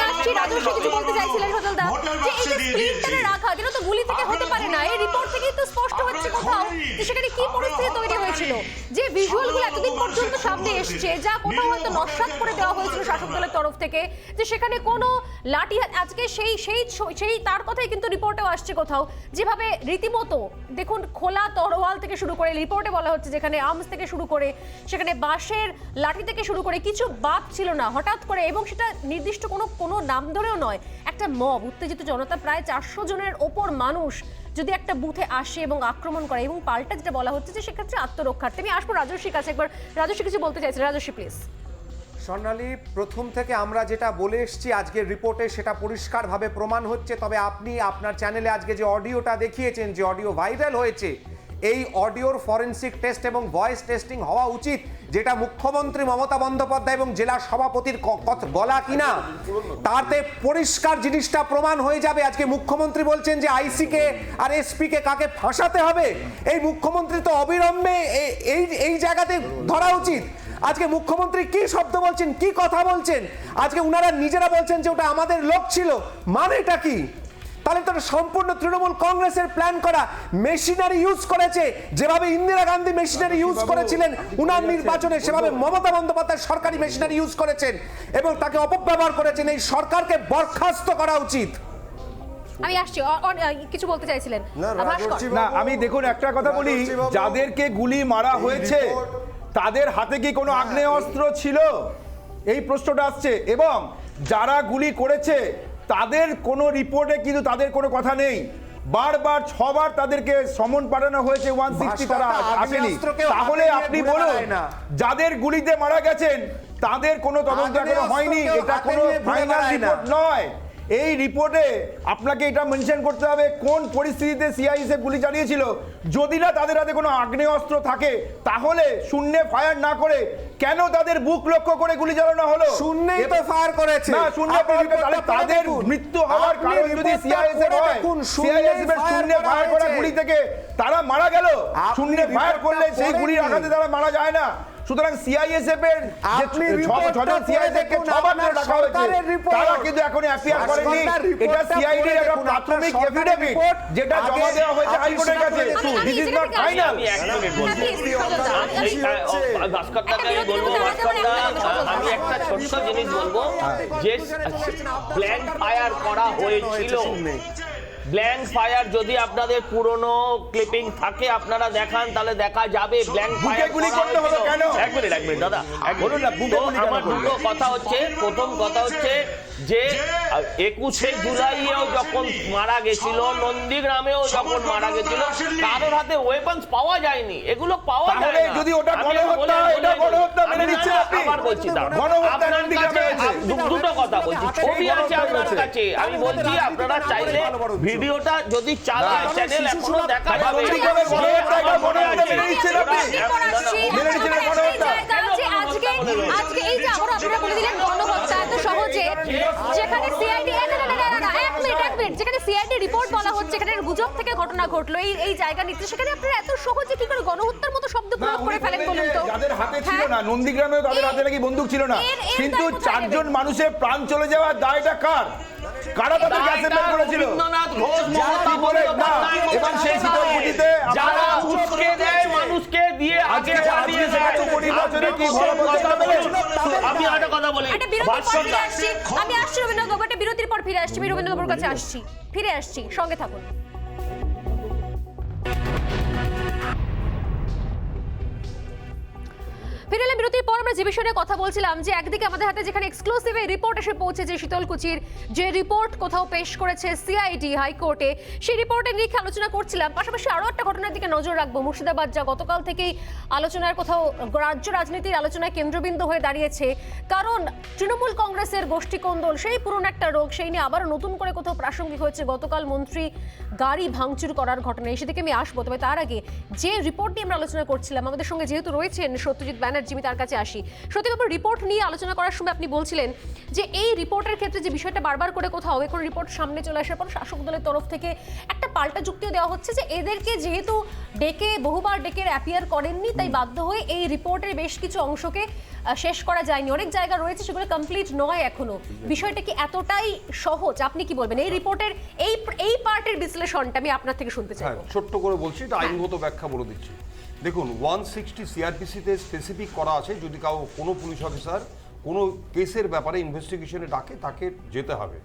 বলতে চাইছিলেন সজলদা যে এই যে স্ক্রিনটা রাখা, যেটা তো গুলি থেকে হতে পারে না, এই রিপোর্ট থেকেই তো স্পষ্ট হচ্ছে কোথাও যে সেখানে কি পরিস্থিতি তৈরি হয়েছিল। যে ভিজুয়ালগুলো এতদিন পর্যন্ত সামনে এসছে, যা কোথাও হয়তো নস্যাৎ করে দেওয়া হয়েছিল শাসক দলের তরফ থেকে, যে সেখানে কোনো লাঠি, আজকে সেই তার কথাই কিন্তু রিপোর্টেও আসছে কোথাও, যেভাবে রীতিমতো দেখুন খোলা তরোয়াল থেকে শুরু করে রিপোর্টে বলা হচ্ছে যেখানে আর্মস থেকে শুরু করে সেখানে বাঁশের লাঠি থেকে শুরু করে কিছু বাদ ছিল না হঠাৎ করে, এবং সেটা নির্দিষ্ট কোনো নাম ধরেও নয়, একটা মব, উত্তেজিত জনতা, প্রায় 400 জনের ওপর মানুষ যদি একটা বুথে আসে এবং আক্রমণ করে, এবং পাল্টা যেটা বলা হচ্ছে যে সেক্ষেত্রে আত্মরক্ষার্থে। আমি আসবো রাজস্বীর কাছে একবার। রাজস্বী কিছু বলতে চাইছেন, রাজস্বী প্লিজ। স্বর্ণালী, প্রথম থেকে আমরা যেটা বলে এসেছি আজকের রিপোর্টে সেটা পরিষ্কারভাবে প্রমাণ হচ্ছে। তবে আপনি আপনার চ্যানেলে আজকে যে অডিওটা দেখিয়েছেন, যে অডিও ভাইরাল হয়েছে, এই অডিওর ফরেনসিক টেস্ট এবং ভয়েস টেস্টিং হওয়া উচিত, যেটা মুখ্যমন্ত্রী মমতা বন্দ্যোপাধ্যায় এবং জেলা সভাপতির গলা কিনা তাতে পরিষ্কার জিনিসটা প্রমাণ হয়ে যাবে। আজকে মুখ্যমন্ত্রী বলছেন যে আইসি কে আর এসপি কে কাকে ফাঁসাতে হবে, এই মুখ্যমন্ত্রী তো অবিলম্বে এই জায়গাতে ধরা উচিত। আজকে মুখ্যমন্ত্রী কি শব্দ বলছেন, কি কথা বলছেন, আজকে উনারা নিজেরা বলছেন যে ওটা আমাদের লোক ছিল, মানেটা কি? তাহলে তো সম্পূর্ণ তৃণমূল কংগ্রেসের প্ল্যান করা মেশিনারি ইউজ করেছে। যেভাবে ইন্দিরা গান্ধী মেশিনারি ইউজ করেছিলেন উনার নির্বাচনে, সেভাবে মমতা বন্দ্যোপাধ্যায় সরকারি মেশিনারি ইউজ করেছেন এবং তাকে অপব্যবহার করেছেন। এই সরকারকে বরখাস্ত করা উচিত। আমি আসছি, কিছু বলতে চাইছিলেন না, আমি দেখুন একটা কথা বলি, যাদেরকে গুলি মারা হয়েছে তাদের হাতে কি কোনো আগ্নেয়াস্ত্র ছিল, এই প্রশ্নটা আসছে। এবং যারা গুলি করেছে তাদের কোনো রিপোর্টে কিন্তু তাদের কোনো কথা নেই। বারবার 6 বার তাদেরকে সমন পাঠানো হয়েছে, 160 তারা আসেনি। তাহলে আপনি বলুন, যাদের গুলিতে মারা গেছেন তাদের কোনো তদন্ত এখনো হয়নি, এটা কোনো ফাইনাল রিপোর্ট নয়। এই রিপোর্টে আপনাকে এটা মেনশন করতে হবে কোন পরিস্থিতিতে সিআইএসএফ গুলি চালিয়েছিল। যদি না তাদের হাতে কোনো আগ্নেয়াস্ত্র থাকে তাহলে শূন্যে ফায়ার না করে কেন তাদের বুক লক্ষ্য করে গুলি চালানো হলো? শূন্যেই তো ফায়ার করেছে না, শূন্যে ফায়ার করে, তাহলে তাদের মৃত্যু হওয়ার কারণ যদি সিআইএসএফ হয়, সিআইএসএফ এর শূন্যে ফায়ার করা গুলি থেকে তারা মারা গেল। শূন্যে ফায়ার করলে সেই গুলির আঘাতে তারা মারা যায় না। সুতরাং সিআইএসএফ এর ছজন সিআইএসএফ কে 6 বার করে ডাকা হয়েছে, তারা কিন্তু এখন অ্যাপিয়ার করেনি। এটা সিআইডি এর একটা প্রাথমিক এফিডেভিট যেটা জমা দেওয়া হয়েছে হাইকোর্টের কাছে। This is not final. আমি একটা ছোট্ট জিনিস বলবো, যে ব্ল্যাঙ্ক ফায়ার করা হয়েছিল, ব্ল্যাঙ্ক ফায়ার যদি আপনাদের পুরনো ক্লিপিং থাকে আপনারা দেখান, তাহলে দেখা যাবে ব্ল্যাঙ্ক ফায়ার গুলি করতে হবে কেন? এক মিনিট দাদা, বলুন না। আমার দুটো কথা হচ্ছে, প্রথম কথা হচ্ছে যে 21শে জুলাইয়েও যখন মারা গেছিল, নন্দীগ্রামেও যখন মারা গেছিল, কারোর হাতে ওয়েপন্স পাওয়া যায়নি, এগুলো পাওয়া যায় না। যদি ওটা গণহত্যা, এটা গণহত্যা মেনে নিচ্ছেন আপনি? আবার বলছি, গণহত্যা নন্দীগ্রামে হয়েছে। দুটো কথা বলছি, ছবি আছে আপনার কাছে, আমি বলছি আপনারা চাইলে ভিডিওটা যদি চালায় চ্যানেল এখনো দেখা যাবে। আজকে এই যে আবার আপনারা বলে দিলেন গণহত্যা এত সহজে, যেখানে সিআইডি যেখানে সিআইডি রিপোর্ট বলা হচ্ছে, এখানে গুজব থেকে ঘটনা ঘটলো এই জায়গা নিতে, সেখানে আপনারা এত সহজে কি করে গণহত্যার মতো শব্দ প্রয়োগ করে ফেলেন বলুন তো? যাদের হাতে ছিল না, নন্দীগ্রামেও তাদের হাতে নাকি বন্দুক ছিল না, কিন্তু 4 জন মানুষের প্রাণ চলে যাওয়ার দায়টা কার? কারা তাদের অ্যাসেম্বল করেছিল? রবীন্দ্রনাথ ঘোষ, মমতা বন্দ্যোপাধ্যায়, এবং সেই শীতলকুচিতে যারা উস্কে দেয় মানুষকে দিয়ে আগে চালিয়ে যায়। আমি একটা কথা বলি, আমি আসছি রবীন্দ্রনাথ বাবু, একটা বিরতির পর ফিরে আসছি, আমি রবীন্দ্রনাথ বাবুর কাছে ফিরে আসছি, সঙ্গে থাকুন। ফিরে এলাম বিরতির পর। আমরা যে বিষয়ে কথা বলছিলাম, যে একদিকে আমাদের হাতে যেখানে এক্সক্লুসিভ রিপোর্ট এসে পৌঁছেছে শীতলকুচির, যে রিপোর্ট কোথাও পেশ করেছে সিআইডি হাইকোর্টে, সেই রিপোর্টে নিয়ে আলোচনা করছিলাম। পাশাপাশি আরও একটা ঘটনার দিকে নজর রাখবো, মুর্শিদাবাদ যা গতকাল থেকেই আলোচনার কোথাও রাজ্য রাজনীতির আলোচনায় কেন্দ্রবিন্দু হয়ে দাঁড়িয়েছে। কারণ তৃণমূল কংগ্রেসের গোষ্ঠীকন্দল, সেই পুরনো একটা রোগ, সেই নিয়ে আবারও নতুন করে কোথাও প্রাসঙ্গিক হয়েছে গতকাল মন্ত্রী গাড়ি ভাঙচুর করার ঘটনা। সেদিকে আমি আসবো, তবে তার আগে যে রিপোর্ট নিয়ে আমরা আলোচনা করছিলাম, আমাদের সঙ্গে যেহেতু রয়েছেন সত্যজিৎ ব্যানার্জি, আমি তার কাছে আসি। সত্যজিৎ, রিপোর্ট নিয়ে আলোচনা করার সময় আপনি বলছিলেন যে এই রিপোর্টের ক্ষেত্রে যে বিষয়টা বারবার করে কোথাও এখন রিপোর্ট সামনে চলে আসার পর শাসক দলের তরফ থেকে একটা পাল্টা যুক্তিও দেওয়া হচ্ছে যে এদেরকে যেহেতু বহুবার ডেকে অ্যাপিয়ার করেননি, তাই বাধ্য হয়ে এই রিপোর্টের বেশ কিছু অংশকে শেষ করা যায়নি, অনেক জায়গা রয়েছে সেগুলো কমপ্লিট নয় এখনো। বিষয়টা কি এতটাই সহজ? আপনি কি বলবেন এই রিপোর্টের এই পার্টের বিশ্লেষণটা আমি আপনার থেকে শুনতে চাই। ছোট্ট করে বলছি, এটা আইনগত ব্যাখ্যা বলে দিচ্ছি। দেখুন, 160 সিআরপিসিতে স্পেসিফিক করা আছে, যদি কোনো পুলিশ অফিসার কোনো কেসের ব্যাপারে ইনভেস্টিগেশনে ডাকে তাকে যেতে হবে।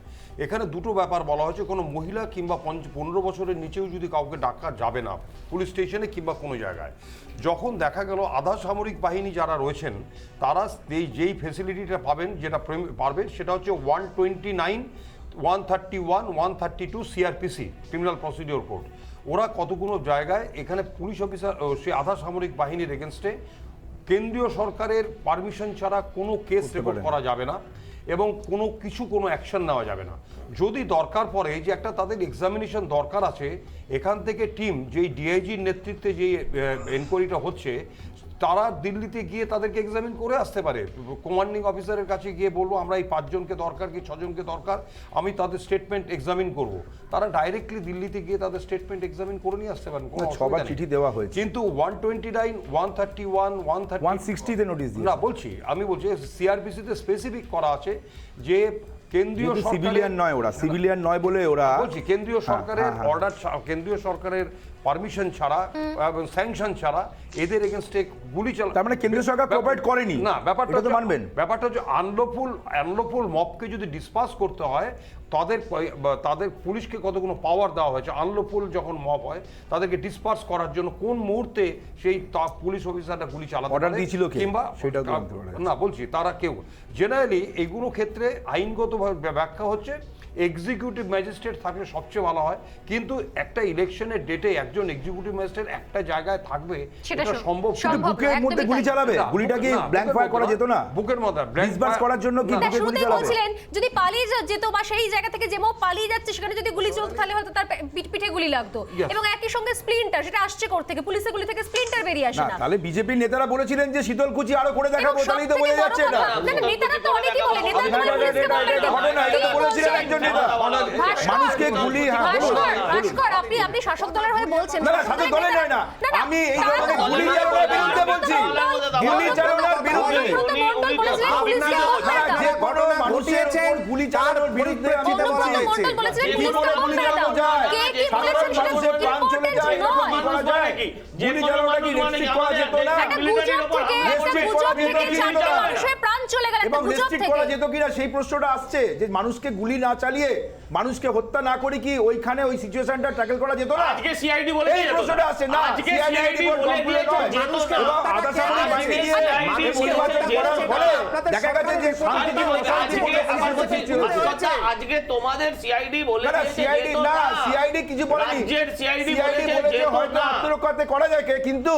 এখানে দুটো ব্যাপার বলা হয়েছে, কোনো মহিলা কিংবা 15 বছরের নিচেও যদি কাউকে ডাকা যাবে না পুলিশ স্টেশনে কিংবা কোনো জায়গায়। যখন দেখা গেল আধা সামরিক বাহিনী যারা রয়েছেন তারা যেই ফেসিলিটিটা পাবেন, যেটা পারবে সেটা হচ্ছে 129, 131, 132 সিআরপিসি ক্রিমিনাল প্রসিডিওর কোড। ওরা কতগুলো জায়গায় এখানে পুলিশ অফিসার সে আধা সামরিক বাহিনীর এগেনস্টে কেন্দ্রীয় সরকারের পারমিশন ছাড়া কোনো কেস রেকর্ড করা যাবে না এবং কোনো অ্যাকশন নেওয়া যাবে না। যদি দরকার পড়ে যে একটা তাদের এক্সামিনেশন দরকার আছে, এখান থেকে টিম যেই ডিআইজির নেতৃত্বে যে এনকোয়ারিটা হচ্ছে তারা দিল্লিতে গিয়ে তাদেরকে এক্সামিন করে আসতে পারে। কমান্ডিং অফিসারের কাছে গিয়ে বলবো আমরা এই 5 জনকে দরকার কি 6 জনকে দরকার, আমি তাদের স্টেটমেন্ট এক্সামিন করব। তারা ডাইরেক্টলি দিল্লিতে গিয়ে তাদের স্টেটমেন্ট এক্সামিন করে নিয়ে আসতে পারেন, কোনো ছবার চিঠি দেওয়া হয়েছে। কিন্তু 129, 131, 160 তে নোটিশ দিয়েছে। না আমি বলছি সিআরপিসিতে স্পেসিফিক করা আছে যে কেন্দ্রীয় সিভিলিয়ান নয়, ওরা সিভিলিয়ান নয় বলে ওরা বলছি কেন্দ্রীয় সরকারের অর্ডার, কেন্দ্রীয় সরকারের পারমিশন ছাড়া এবং স্যাংশন ছাড়া এদের এগেইনস্টে গুলি চালানো, তার মানে কেন্দ্রীয় সরকার কোঅপারেট করেনি। না, ব্যাপারটা তো মানবেন। ব্যাপারটা হচ্ছে আনলফুল মবকে যদি ডিসপাস করতে হয় তাদের পুলিশকে কতগুলো পাওয়ার দেওয়া হয়েছে। আনলফুল যখন মব হয় তাদেরকে ডিসপাস করার জন্য কোন মুহূর্তে সেই পুলিশ অফিসাররা গুলি চালাতে অর্ডার দিয়েছিল কিংবা সেটাও তো জানতে পারা না, বলছি তারা কেউ জেনারেলি এইগুলো ক্ষেত্রে আইনগতভাবে ব্যাখ্যা হচ্ছে এক্সিকিউটিভ ম্যাজিস্ট্রেট থাকলে সবচেয়ে ভালো হয়, কিন্তু একটা ইলেকশনের ডেটে একজন এক্সিকিউটিভ ম্যাজিস্ট্রেট একটা জায়গায় থাকবে সেটা এটা সম্ভব। বুকের মধ্যে গুলি চালাবে, গুলিটা কি ব্ল্যাঙ্ক ফায়ার করা যেত না? বুকের মধ্যে ডিসবার্স করার জন্য কি বুকে গুলি চালাবে? বলছিলেন যদি পালিয়ে যেত বা সেই জায়গা থেকে যে মব পালিয়ে যাচ্ছে সেখানে যদি গুলি চলতো তাহলে হয়তো তার পিঠে গুলি লাগতো, এবং একই সঙ্গে স্প্লিন্টার সেটা আসছে কোথা থেকে, পুলিশের গুলি থেকে স্প্লিন্টার বেরিয়ে আসে না। তাহলে বিজেপির নেতারা বলেছিলেন যে শীতলকুচি আরো করে দেখাবো, তাহলেই তো বোঝা যাচ্ছে এটা। না, নেতারা তো অনেকেই বলে, নেতারা তো হবে না, এটা তো বলেছিলেন একজন নেতা। মানুষকে গুলি ভাস্কর, আপনি শাসক দলের হয়ে বলছেন না, শাসক দলের নয় না, আমি এই ধরনের গুলি চালানোর বিরুদ্ধে বলছি, গুলি চালানোর বিরুদ্ধে। যে কোনো মানুষের উপর গুলি চালানোর বিরুদ্ধে আমি বলছি। কি করে গুলি চালানো যায়? সাধারণ মানুষের প্রাণ চলে যায়, এরকম কি করা যায়? গুলি চালানোটা কি রেস্ট্রিক্ট করা যেত না? রেস্ট্রিক্ট করা যেত কিনা? এবং রেস্ট্রিক্ট করা যেত কিনা সেই প্রশ্নটা আসছে, যে মানুষকে গুলি না চালিয়ে মানুষকে হত্যা না করে কি ওইখানে ওই সিচুয়েশনটা ট্যাকল করা যেত না? আজকে সিআইডি বলে এই প্রশ্নটা আসছে না, সিআইডি বলে দিয়েছে এবং আধা সামরিক বাহিনী দিয়ে মানুষকে হত্যা করার ফলে দেখা গেছে যে আজকে তোমাদের সিআইডি বলে দিয়েছে, সিআইডি না, সিআইডি কিছু বলেনি, সিআইডি বলেছে হয়তো আত্মরক্ষাতে করা যায়, কিন্তু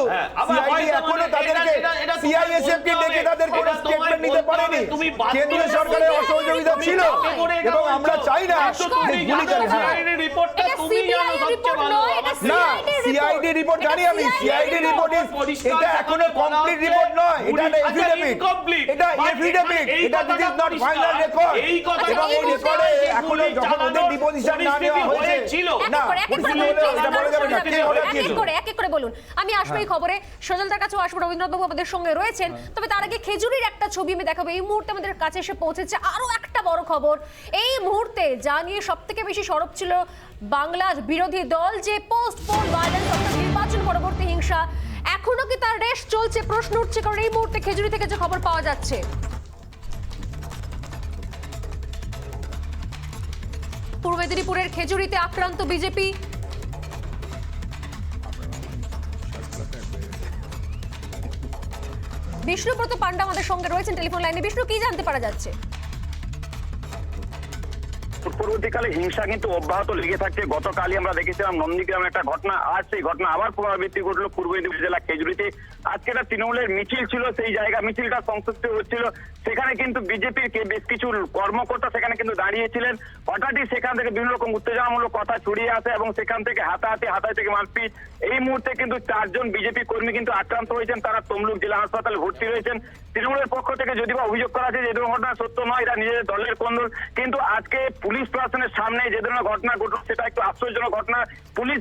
সিআইডি এখনো তাদেরকে সিআইএসএফ কে ডেকে তাদের কোনো স্টেটমেন্ট নিতে পারেনি। কেন্দ্রীয় সরকারের অসহযোগিতা ছিল এবং আমরা চাই না যে গুলি চালিয়ে। রিপোর্টটা তুমি জানো সবচেয়ে ভালো। না, সিআইডি রিপোর্ট জানি আমি, সিআইডি রিপোর্ট এটা এখনো কমপ্লিট রিপোর্ট নয়, এটা একটা এফিডেভিট, এটা এফিডেভিট, এটা this is not final record. এবং এই রেকর্ডে এখনো যখন ওদের ডিপোজিশন না নেওয়া হয়েছে না, এটা বলা যাবে না কে অর্ডার দিয়েছে। এক এক করে বলুন, আমি আসবো এই খবরে, সজলদার কাছেও আসবো, রবীন্দ্রনাথবাবু আমাদের সঙ্গে রয়েছেন, তবে তার আগে খেজুরির একটা ছবি আমি দেখাবো। এই মুহূর্তে আমাদের কাছে এসে পৌঁছেছে আরো একটা বড় খবর। এই মুহূর্তে যা নিয়ে সবথেকে বেশি সরব ছিল বাংলার বিরোধী দল, যে পোস্ট পোল ভায়োলেন্স অর্থাৎ নির্বাচন পরবর্তী হিংসা, এখনো কি তার রেশ চলছে? প্রশ্ন উঠছে, কারণ এই মুহূর্তে খেজুরি থেকে যে খবর পাওয়া যাচ্ছে, পূর্ব মেদিনীপুরের খেজুরিতে আক্রান্ত বিজেপি। বিষ্ণুব্রত পান্ডা আমাদের সঙ্গে রয়েছেন টেলিফোন লাইনে। বিষ্ণু, কি জানতে পারা যাচ্ছে? পরবর্তীকালে হিংসা কিন্তু অব্যাহত লেগে থাকছে। গতকালই আমরা দেখেছিলাম নন্দীগ্রামে একটা ঘটনা, আজ সেই ঘটনা আবার পুনরাবৃত্তি ঘটলো পূর্ব মেদিনীপুর জেলা খেজুরিতে। আজকে একটা তৃণমূলের মিছিল ছিল, সেই জায়গা মিছিলটা সংশ্লিষ্ট হচ্ছিল, সেখানে কিন্তু বিজেপির বেশ কিছু কর্মকর্তা সেখানে কিন্তু দাঁড়িয়েছিলেন। হঠাৎই সেখান থেকে বিভিন্ন রকম উত্তেজনামূলক কথা ছড়িয়ে আসে এবং সেখান থেকে হাতাহাতি থেকে মারপিট। এই মুহূর্তে কিন্তু 4 জন বিজেপি কর্মী কিন্তু আক্রান্ত হয়েছেন, তারা তমলুক জেলা হাসপাতালে ভর্তি রয়েছেন। তৃণমূলের পক্ষ থেকে যদিও অভিযোগ করা আছে যে এই ধরনের ঘটনা সত্য নয়, এটা নিজেদের দলের কন্দল, কিন্তু আজকে পুলিশ প্রশাসনের সামনে যে ধরনের ঘটনা ঘটলো সেটা একটু আশ্চর্যজনক ঘটনা। পুলিশ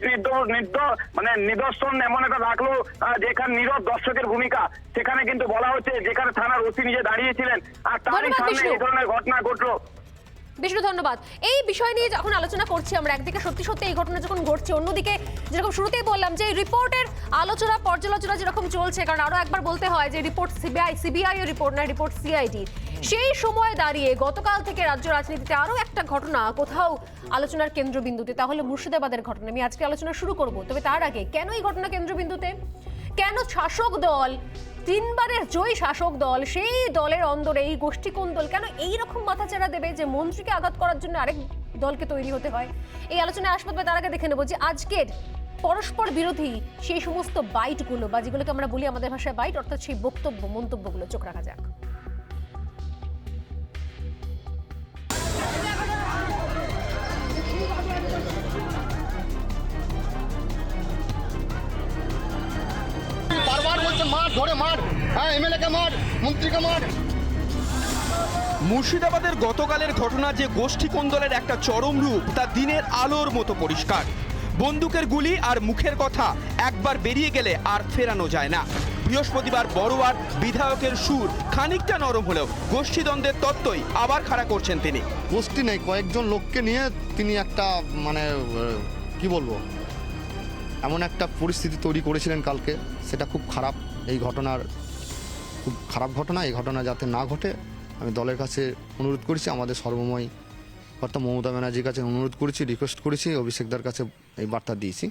নিদর্শন এমন একটা রাখলো যেখানে নীরব দর্শকের ভূমিকা, সেখানে কিন্তু বলা হচ্ছে যেখানে থানার ওসি নিজে দাঁড়িয়েছিলেন আর তারই সামনে এই ধরনের ঘটনা ঘটলো। বিষ্ণু ধন্যবাদ। এই বিষয় নিয়ে যখন আলোচনা করছি আমরা, একদিকে সত্যি সত্যি এই ঘটনা যখন ঘটছে, অন্যদিকে যেরকম শুরুতেই বললাম যে রিপোর্টের আলোচনা পর্যালোচনা যেরকম চলছে, কারণ আরো একবার বলতে হয় যে রিপোর্ট সিবিআই এর রিপোর্ট না, রিপোর্ট সিআইডি। সেই সময় দাঁড়িয়ে গতকাল থেকে রাজ্য রাজনীতিতে আরো একটা ঘটনা কোথাও আলোচনার কেন্দ্রবিন্দুতে, তাহলে মুর্শিদাবাদের ঘটনা। আমি আজকে আলোচনা শুরু করব, তবে তার আগে কেন এই ঘটনা কেন্দ্রবিন্দুতে, কেন শাসক দল, 3 বারের জয়ী শাসক দল, সেই দলের অন্দরে এই গোষ্ঠীকোন্দল কেন এইরকম মাথাচাড়া দেবে যে মন্ত্রীকে আঘাত করার জন্য আরেক দলকে তৈরি হতে হয়? এই আলোচনায় আসবো, তার আগে দেখে নেবো যে আজকের পরস্পর বিরোধী সেই সমস্ত বাইটগুলো, বা যেগুলোকে আমরা বলি আমাদের ভাষায় বাইট, অর্থাৎ সেই বক্তব্য, মন্তব্যগুলো চোখ রাখা যাক। বারবার বলছে মার, ধরে মার, হ্যাঁ এমএলএ কে মার, মন্ত্রীকে মার। মুর্শিদাবাদের গতকালের ঘটনা যে গোষ্ঠী কোন্দলের একটা চরম রূপ, তা দিনের আলোর মতো পরিষ্কার। বন্দুকের গুলি আর মুখের কথা একবার বেরিয়ে গেলে আর ফেরানো যায় না। বৃহস্পতিবার বড়োয়ার বিধায়কের সুর খানিকটা নরম হলেও গোষ্ঠীদ্বন্দ্বের তত্ত্বই আবার খাড়া করছেন তিনি। গোষ্ঠী নেই, কয়েকজন লোককে নিয়ে তিনি একটা মানে কি বলবো, এমন একটা পরিস্থিতি তৈরি করেছিলেন কালকে, সেটা খুব খারাপ। এই ঘটনার খুব খারাপ ঘটনা, এই ঘটনা যাতে না ঘটে আমি দলের কাছে অনুরোধ করেছি, আমাদের সর্বময় কর্তা মমতা ব্যানার্জির কাছে অনুরোধ করেছি, রিকোয়েস্ট করেছি, অভিষেকদার কাছে এই বার্তা দিয়েছি।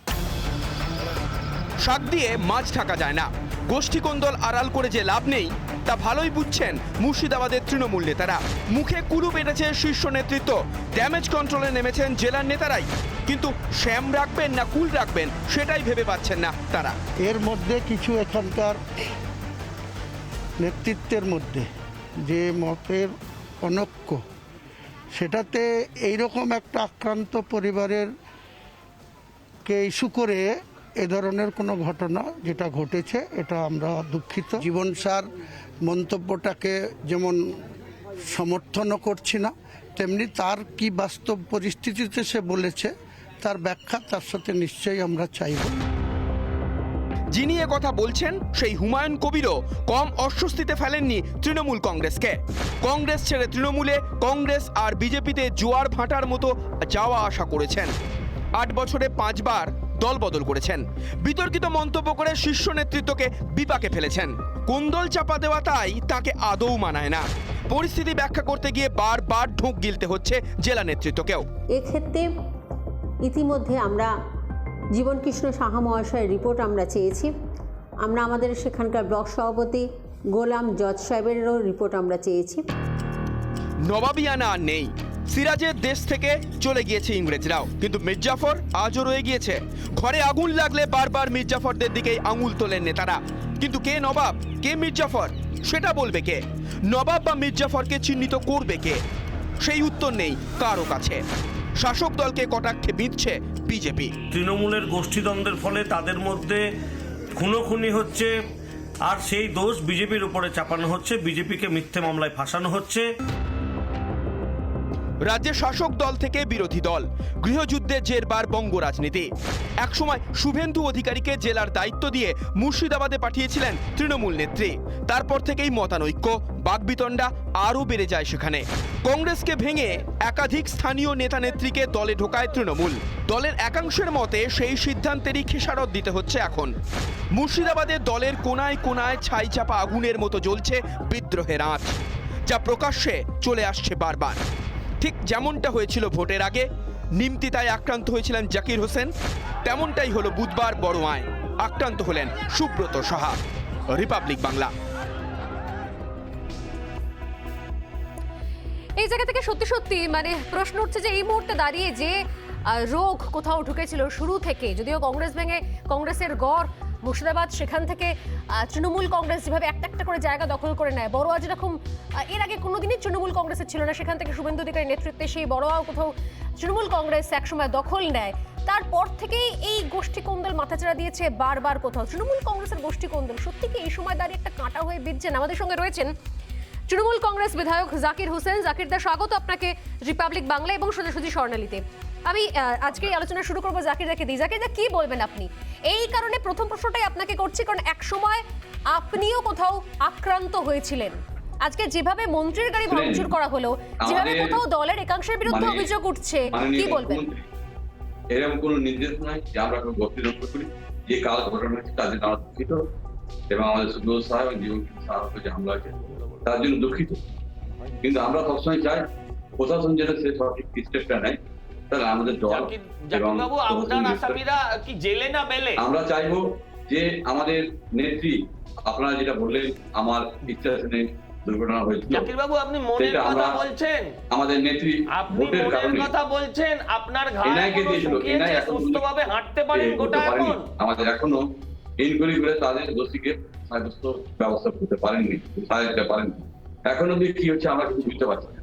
শাক দিয়ে মাছ ঢাকা যায় না। গোষ্ঠী কোন্দল আড়াল করে যে লাভ নেই তা ভালোই বুঝছেন মুর্শিদাবাদের তৃণমূল নেতারা। মুখে কুলু পেটেছে শীর্ষ নেতৃত্ব, ড্যামেজ কন্ট্রোলে নেমেছেন জেলার নেতারাই, কিন্তু শ্যাম রাখবেন না কুল রাখবেন সেটাই ভেবে পাচ্ছেন না তারা। এর মধ্যে কিছু এখানকার নেতৃত্বের মধ্যে যে মতের অনৈক্য, সেটাতে এইরকম একটা আক্রান্ত পরিবারের কে ইস্যু করে এ ধরনের কোনো ঘটনা যেটা ঘটেছে, এটা আমরা দুঃখিত। জীবন স্যার মন্তব্যটাকে যেমন সমর্থনও করছি না, তেমনি তার কি বাস্তব পরিস্থিতিতে সে বলেছে তার ব্যাখ্যা তার সাথে নিশ্চয়ই আমরা চাইব। যিনি কথা বলছেন সেই হুমায়ুন কবিরও কম অস্বস্তিতে ফেলেননি তৃণমূল কংগ্রেসকে। কংগ্রেস ছেড়ে তৃণমূলে, কংগ্রেস আর বিজেপিতে জোয়ার ভাটার মতো যাওয়া আসা করেছেন। 8 বছরে 5 বার দল বদল করেছেন। বিতর্কিত মন্তব্য করে শীর্ষ নেতৃত্বকে বিপাকে ফেলেছেন। কোন্দল চাপা দেওয়া তাই তাকে আদৌ মানায় না। পরিস্থিতি ব্যাখ্যা করতে গিয়ে বারবার ঢোক গিলতে হচ্ছে জেলা নেতৃত্বকেও। এক্ষেত্রে ইতিমধ্যে আমরা জীবনকৃষ্ণ সাহা মহাশয়ের রিপোর্ট আমরা চেয়েছি। আমরা আমাদের সেখানকার ব্লক সভাপতি গোলাম জজ সাহেবেরও রিপোর্ট আমরা চেয়েছি। নবাবিয়ানা আর নেই। সিরাজের দেশ থেকে চলে গিয়েছে ইংরেজরাও, কিন্তু মির্জাফর আজও রয়ে গিয়েছে। ঘরে আগুন লাগলে বারবার মির্জাফরদের দিকেই আঙুল তোলেন নেতারা, কিন্তু কে নবাব, কে মির্জাফর সেটা বলবে কে? নবাব বা মির্জাফরকে চিহ্নিত করবে কে? সেই উত্তর নেই কারো কাছে। শাসক দলকে কটাক্ষে বিঁধছে বিজেপি। তৃণমূলের গোষ্ঠীদ্বন্দ্বের ফলে তাদের মধ্যে খুনোখুনি হচ্ছে, আর সেই দোষ বিজেপির উপরে চাপানো হচ্ছে, বিজেপিকে মিথ্যে মামলায় ফাঁসানো হচ্ছে। রাজ্যে শাসক দল থেকে বিরোধী দল, গৃহযুদ্ধে জেরবার বঙ্গ রাজনীতি। একসময় শুভেন্দু অধিকারীকে জেলার দায়িত্ব দিয়ে মুর্শিদাবাদে পাঠিয়েছিলেন তৃণমূল নেত্রী। তারপর থেকেই মতানৈক্য, বাকবিতণ্ডা আরও বেড়ে যায় সেখানে। কংগ্রেসকে ভেঙে একাধিক স্থানীয় নেতা নেত্রীকে দলে ঢোকায় তৃণমূল। দলের একাংশের মতে সেই সিদ্ধান্তেরই খেসারত দিতে হচ্ছে এখন। মুর্শিদাবাদে দলের কোনায় কোনায় ছাই চাপা আগুনের মতো জ্বলছে বিদ্রোহের আঁচ, যা প্রকাশ্যে চলে আসছে বারবার। ঠিক যেমনটা হয়েছিল ভোটের আগে, নিমতিতায় আক্রান্ত হয়েছিলেন জাকির হোসেন, তেমনটাই হলো বুধবার বড়োয়ায় আক্রান্ত হলেন সুব্রত সাহা। রিপাবলিক বাংলা। এই জায়গা থেকে সত্যি সত্যি মানে প্রশ্ন উঠছে যে এই মুহূর্তে দাঁড়িয়ে যে রোগ কোথাও ঢুকেছিল শুরু থেকে, যদিও কংগ্রেস ভেঙে কংগ্রেসের গড় মুর্শিদাবাদ, সেখান থেকে তৃণমূল কংগ্রেস যেভাবে একটা একটা করে জায়গা দখল করে নেয়, বড়োয়া যেরকম এর আগে কোনোদিনই তৃণমূল কংগ্রেসের ছিল না, সেখান থেকে শুভেন্দু অধিকারীর নেতৃত্বে সেই বড়োয়াও কোথাও তৃণমূল কংগ্রেস একসময় দখল নেয়। তারপর থেকেই এই গোষ্ঠী কোন্দল মাথাচাড়া দিয়েছে বারবার কোথাও। তৃণমূল কংগ্রেসের গোষ্ঠী কোন্দল সত্যি কি এই সময় দাঁড়িয়ে একটা কাঁটা হয়ে বিঁধছেন? আমাদের সঙ্গে রয়েছেন তৃণমূল কংগ্রেস বিধায়ক জাকির হোসেন। জাকির দা, স্বাগত আপনাকে রিপাবলিক বাংলা এবং সোজাসুজি স্বর্ণালীতে। আমি আজকে আলোচনা শুরু করবো জাকির দাকে দিয়ে। জাকির দা, কি বলবেন আপনি? এই কারণে প্রথম প্রশ্নটাই আপনাকে করছি, কারণ এক সময় আপনিও কোথাও আক্রান্ত হয়েছিলেন আজকে যেভাবে মন্ত্রীর গাড়ি ভাঙচুর করা হলো, যেভাবে কোথাও দলের একাংশের বিরুদ্ধে অভিযোগ উঠছে, কি বলবেন? এরকম কোনো নির্দেশ নাই যে আমরা কোনো গতিরোধ করি। যে কাল ঘটনা হচ্ছে তার জন্য আমরা দুঃখিত, এবং আমাদের সুব্রত সাহেব এবং জীবন সাহেব যে হামলা হয়েছে তার জন্য দুঃখিত। কিন্তু আমরা সবসময় চাই প্রশাসন যেন সে সঠিক স্টেপটা নেয়, তাহলে আমাদের দল এবং আমরা চাইবো যে আমাদের নেত্রী, আপনারা যেটা বললেন আমার ইচ্ছা দুর্ঘটনা হয়েছিল, জাকিরবাবু আপনি মনের কথা বলছেন, আমাদের নেত্রী ভোটের কারণে কথা বলছেন, আপনার ঘাড়ে দিয়েছিল, এনাই সুস্থভাবে হাঁটতে পারেন গোটা এখন। আমাদের এখনো ইনকোয়ারি করে তাদের দোষীকে সাব্যস্ত ব্যবস্থা করতে পারেননি, সাহায্য দিতে পারেননি। এখন অব্দি কি হচ্ছে আমরা কিছু বুঝতে পারছি না।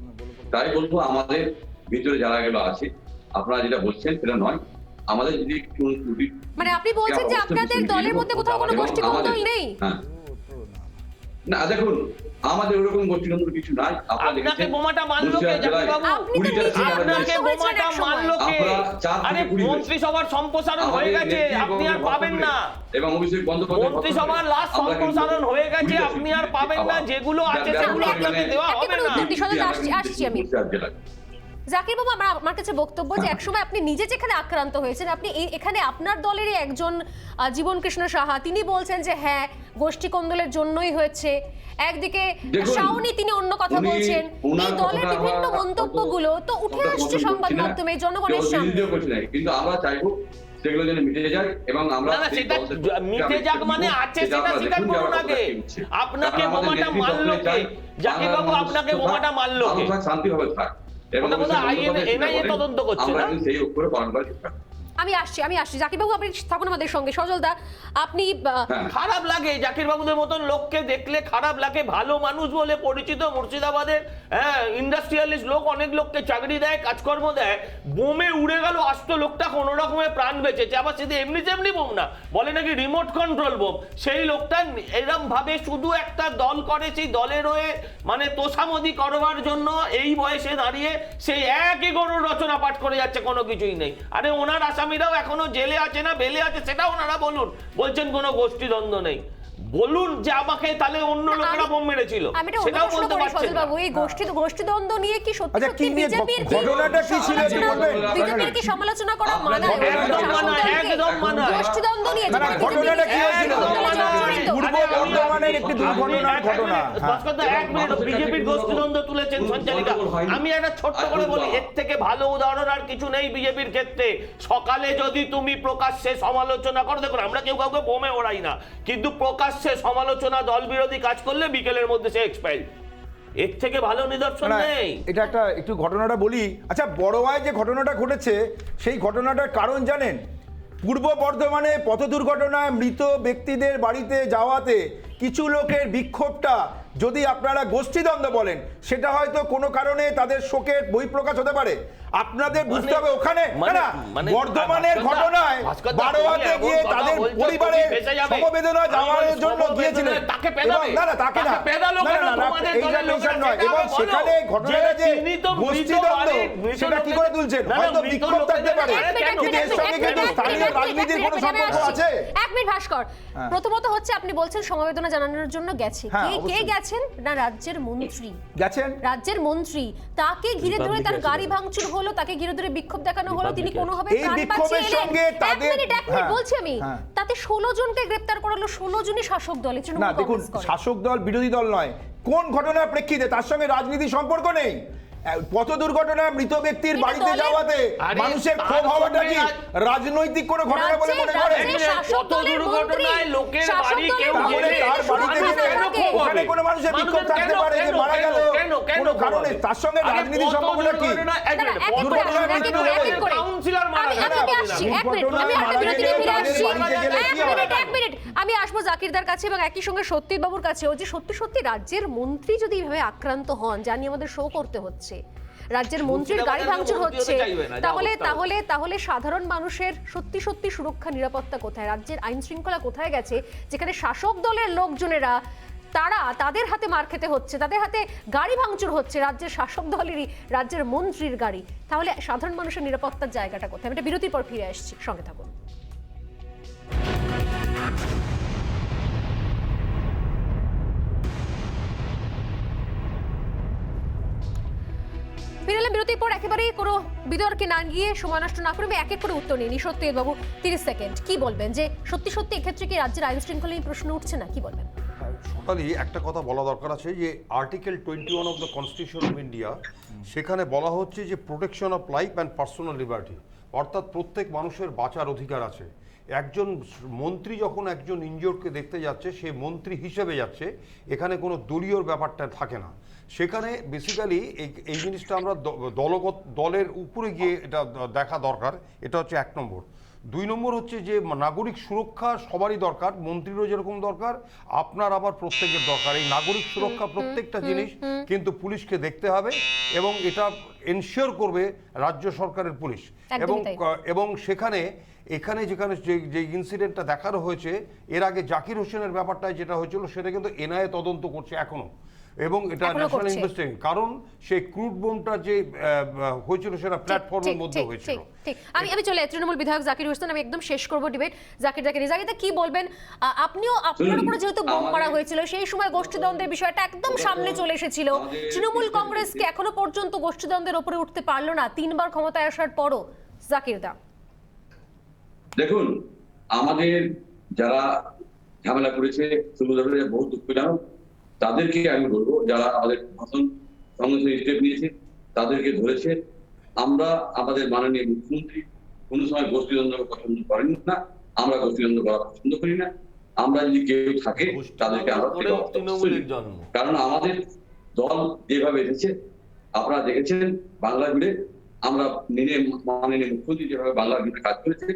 তাই বলবো আমাদের ভিতরে যারা গেলো আছে, আপনারা যেটা বলছেন সেটা নয়, আমাদের যদি কোনো ত্রুটি, মানে আপনি বলছেন যে আপনাদের দলের মধ্যে কোথাও কোনো গোষ্ঠী কোন্দল নেই? না দেখুন, আমাদের ওরকম গোষ্ঠীদ্বন্দ্ব কিছু নাই। আপনাকে বোমাটা মারলো কে জাকিরবাবু? আপনাকে বোমাটা মারলো কে? আরে মন্ত্রিসভার সম্প্রসারণ হয়ে গেছে, আপনি আর পাবেন না। এবং অভিষেক বন্দ্যোপাধ্যায় মন্ত্রিসভার লাস্ট সম্প্রসারণ হয়ে গেছে, আপনি আর পাবেন না। যেগুলো আছে সেগুলো আপনাকে দেওয়া হবে না। আসছি আমি। জাকির বাবু, আমার কাছে বক্তব্য যে একসময় আপনি নিজে যেখানে আক্রান্ত হয়েছেন, আপনি এখানে আপনার দলেরই একজন জীবন কৃষ্ণ সাহা, তিনি বলছেন যে হ্যাঁ গোষ্ঠী কোন্দলের জন্যই হয়েছে। একদিকে শাওনি তিনি অন্য কথা বলছেন। এই দলের বিভিন্ন মন্তব্যগুলো তো উঠে আসছে সংবাদ মাধ্যমে, জনগণের সামনে। কিন্তু আমরা চাইবো সেগুলো যেন মিটে যায়, এবং আমরা না সেটা মিটে যাক মানে আছে সেটা স্বীকার করুন আগে। আপনাকে বোমাটা মারলো কে জাকির বাবু? আপনাকে বোমাটা মারলো কে? শান্তিভাবে থাক, এবং তদন্ত করছে না, সেই উপরে আমি আসছি জাকির বাবু, আপনি থাকুন আমাদের সঙ্গে। সজল দা, আপনি খারাপ লাগে জাকির বাবুদের মতন লোককে দেখলে, খারাপ লাগে। ভালো মানুষ বলে পরিচিত, মুর্শিদাবাদের ইন্ডাস্ট্রিয়ালিস্ট লোক, অনেক লোককে চাকরি দেয়, কাজকর্ম দেয়। বোমে উড়ে গেল, আসতো লোকটা কোনো রকমের প্রাণ বেঁচেছে। আবার সেটা এমনি তেমনি বোম না, বলে নাকি রিমোট কন্ট্রোল বোম। সেই লোকটা এরম ভাবে শুধু একটা দল করে, সেই দলের হয়ে মানে তোষামদি করবার জন্য এই বয়সে দাঁড়িয়ে সেই একই গরুর রচনা পাঠ করে যাচ্ছে, কোনো কিছুই নেই। আরে ওনার আসামিরাও এখনো জেলে আছে না বেলে আছে সেটা ওনারা বলুন। বলছেন কোনো গোষ্ঠীদ্বন্দ্ব নেই, বলুন যে আমাকে তাহলে অন্য লোকেরা বোম মেরেছিল, সেটাও বলতে পারছেন না। এই গোষ্ঠীদ্বন্দ্ব নিয়ে কি সত্যি সত্যি বিজেপির ঘটনাটা কি ছিল একটু বলবেন? বিজেপির কি সমালোচনা করা মানায়? একদম মানায়। গোষ্ঠীদ্বন্দ্ব নিয়ে ঘটনাটা কি হয়েছিল? পূর্ব বর্ধমানের একটি দুর্ঘটনার ঘটনা। এক মিনিট, বিজেপির গোষ্ঠীদ্বন্দ্ব তুলেছেন সঞ্চালিকা। আমি একটা ছোট্ট করে বলি, এর থেকে ভালো উদাহরণ আর কিছু নেই বিজেপির ক্ষেত্রে। সকালে যদি তুমি প্রকাশ্যে সমালোচনা করো, দেখুন আমরা কেউ কাউকে বোমে ওড়াই না, কিন্তু প্রকাশ্যে সমালোচনা দল বিরোধী কাজ করলে বিকেলের মধ্যে সে এক্সপায়ার। এর থেকে ভালো নিদর্শন নেই। এটা একটা একটু ঘটনাটা বলি। আচ্ছা, বড়োয়ায় যে ঘটনাটা ঘটেছে সেই ঘটনাটার কারণ জানেন? পূর্ব বর্ধমানে পথ দুর্ঘটনায় মৃত ব্যক্তিদের বাড়িতে যাওয়াতে কিছু লোকের বিক্ষোভটা যদি আপনারা গোষ্ঠীদ্বন্দ্ব বলেন, সেটা হয়তো কোনো কারণে তাদের শোকের বহিঃপ্রকাশ হতে পারে। আপনাদের বুঝতে হবে ওখানে বর্ধমানের ঘটনায় বারোয়াতে গিয়ে তাদের পরিবারের সমবেদনা যাওয়ার জন্য গিয়েছিলেন। এবং সেখানে ঘটনাটা যে গোষ্ঠীদ্বন্দ্ব সেটা কি করে তুলছেন? হয়তো বিক্ষোভ থাকতে পারে, কিন্তু এর সঙ্গে কিন্তু স্থানীয় রাজনীতির কোনো সম্পর্ক আছে? এক মিনিট ভাস্কর, প্রথমত হচ্ছে আপনি বলছেন সমবেদনা জানানোর জন্য গেছে, কে গেছেন? না রাজ্যের মন্ত্রী গেছেন। রাজ্যের মন্ত্রী, তাকে ঘিরে ধরে তার গাড়ি ভাঙচুর হলো, তাকে ঘিরে ধরে বিক্ষোভ দেখানো হলো, তিনি কোনোভাবে প্রাণ বাঁচিয়ে এলেন। এক মিনিট বলছি আমি, তাতে 16 জনকে গ্রেফতার করা হলো, 16 জনই শাসক দল। না দেখুন, শাসক দল বিরোধী দল নয়, কোন ঘটনার প্রেক্ষিতে তার সঙ্গে রাজনীতি সম্পর্ক নেই। পথ দুর্ঘটনায় মৃত ব্যক্তির বাড়িতে যাওয়াতে মানুষের ক্ষোভ হওয়াটা কি রাজনৈতিক কোনো ঘটনা বলে মনে করেন? পথ দুর্ঘটনায় লোকের বাড়ি কেউ গেলে তার বাড়িতে ওখানে কোনো মানুষের বিক্ষোভ থাকতে পারে যে মারা গেল কোনো কারণে, তার সঙ্গে রাজনীতি সম্পর্কটা কি? দুর্ঘটনায় মৃত্যু হলে কাউন্সিলর মারা গেল। আমি আসবো জাকিরদার কাছে এবং একই সঙ্গে সত্যির বাবুর কাছেও, যে সত্যি সত্যি রাজ্যের মন্ত্রী যদি এইভাবে আক্রান্ত হন, যা নিয়ে আমাদের শো করতে হচ্ছে, রাজ্যের মন্ত্রীর গাড়ি ভাঙচুর হচ্ছে, তাহলে সাধারণ মানুষের সত্যি সত্যি সুরক্ষা নিরাপত্তা কোথায়? রাজ্যের আইন শৃঙ্খলা কোথায় গেছে, যেখানে শাসক দলের লোকজনেরা তাদের হাতে মার খেতে হচ্ছে, তাদের হাতে গাড়ি ভাঙচুর হচ্ছে, রাজ্যের শাসক দলেরই, রাজ্যের মন্ত্রীর গাড়ি। তাহলে সাধারণ মানুষের নিরাপত্তার জায়গাটা কোথায়? এটা বিরতির পর ফিরে আসছি, সঙ্গে থাকুন। বিরতির পর একেবারেই কোনো বিতর্কে না গিয়ে সময় নষ্ট না করে আমি এক এক করে উত্তর নিই। সত্যজিৎ বাবু 30 সেকেন্ড, কি বলবেন যে সত্যি সত্যি এক্ষেত্রে কি রাজ্যের আইন শৃঙ্খলা নিয়ে প্রশ্ন উঠছে না, কি বলবেন? টোটালি একটা কথা বলা দরকার আছে যে article 21 of the constitution of India, সেখানে বলা হচ্ছে যে protection of life and personal liberty, অর্থাৎ প্রত্যেক মানুষের বাঁচার অধিকার আছে। একজন মন্ত্রী যখন একজন ইনজিওর্ডকে দেখতে যাচ্ছে, সে মন্ত্রী হিসেবে যাচ্ছে, এখানে কোনো দলীয় ব্যাপারটা থাকে না। সেখানে বেসিক্যালি এই জিনিসটা আমরা দলের উপরে গিয়ে এটা দেখা দরকার, এটা হচ্ছে 1 নম্বর। 2 নম্বর হচ্ছে যে নাগরিক সুরক্ষা সবারই দরকার, মন্ত্রীরও যেরকম দরকার, আপনার আবার প্রত্যেকের দরকার। এই নাগরিক সুরক্ষা প্রত্যেকটা জিনিস কিন্তু পুলিশকে দেখতে হবে এবং এটা এনশিওর করবে রাজ্য সরকারের পুলিশ। এবং এখানে যেখানে যে ইনসিডেন্টটা দেখানো হয়েছে, এর আগে জাকির হোসেনের ব্যাপারটা যেটা হয়েছিল, সেটা কিন্তু এনআইএ তদন্ত করছে এখনো, এবং এটা ন্যাশনাল ইনভেস্টিগেশন, কারণ সেই ক্রুড বোমটা যে হয়েছিল সেটা প্ল্যাটফর্মের মধ্যে হয়েছিল। ঠিক, আমি চলে তৃণমূল বিধায়ক জাকির হোসেন, আমি একদম শেষ করব ডিবেট। জাকির কি বলবেন? আপনার উপরে যেহেতু বোম মারা হয়েছিল, সেই সময় গোষ্ঠীদ্বন্দ্বের বিষয়টা একদম সামনে চলে এসেছিল। তৃণমূল কংগ্রেসকে এখনো পর্যন্ত গোষ্ঠীদ্বন্দ্বের উপরে উঠতে পারলো না 3 বার ক্ষমতায় আসার পরও। জাকির দা, দেখুন, আমাদের যারা ঝামেলা করেছে বহু দুঃখজনক, তাদেরকে আমি বলবো যারা আমাদের প্রশাসন সংগঠন স্টেপ নিয়েছে তাদেরকে ধরেছে। আমরা আমাদের মাননীয় মুখ্যমন্ত্রী কোনো সময় গোষ্ঠীদ্বন্দ্ব পছন্দ করেন না, আমরা গোষ্ঠীদ্বন্দ্ব করা পছন্দ করি না। আমরা যদি কেউ থাকে তাদেরকে আমরা, কারণ আমাদের দল যেভাবে এসেছে আপনারা দেখেছেন বাংলা জুড়ে, আমরা মাননীয় মুখ্যমন্ত্রী যেভাবে বাংলা জুড়ে কাজ করেছে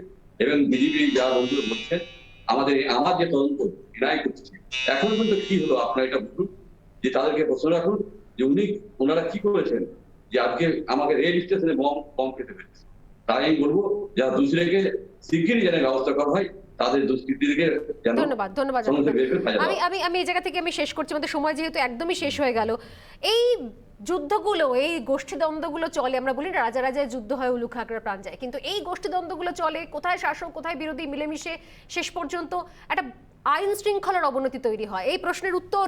এবং বিজেপি যারা বন্ধুরা বলছে আমার যে তদন্ত এনআই করছে, এখন পর্যন্ত কি হলো আপনারা এটা বলুন, যে তাদেরকে প্রশ্ন রাখুন যে ওনারা কি করেছেন যে আজকে আমাকে রেল স্টেশনে বম খেতে পেরেছে। তাই আমি বলবো যারা দুসরেকে শিগগিরই যেন ব্যবস্থা করা হয়, তাদের দুষ্কৃতীদেরকে যেন। ধন্যবাদ। আমি এই জায়গা থেকে আমি শেষ করছি, আমাদের সময় যেহেতু একদমই শেষ হয়ে গেল। এই যুদ্ধগুলো, এই গোষ্ঠীদ্বন্দ্বগুলো চলে, আমরা বলি না রাজা রাজায় যুদ্ধ হয় উলু খাগড়া প্রাণ যায়, কিন্তু এই গোষ্ঠীদ্বন্দ্বগুলো চলে, কোথায় শাসক কোথায় বিরোধী মিলেমিশে শেষ পর্যন্ত একটা আইন শৃঙ্খলার অবনতি তৈরি হয়। এই প্রশ্নের উত্তর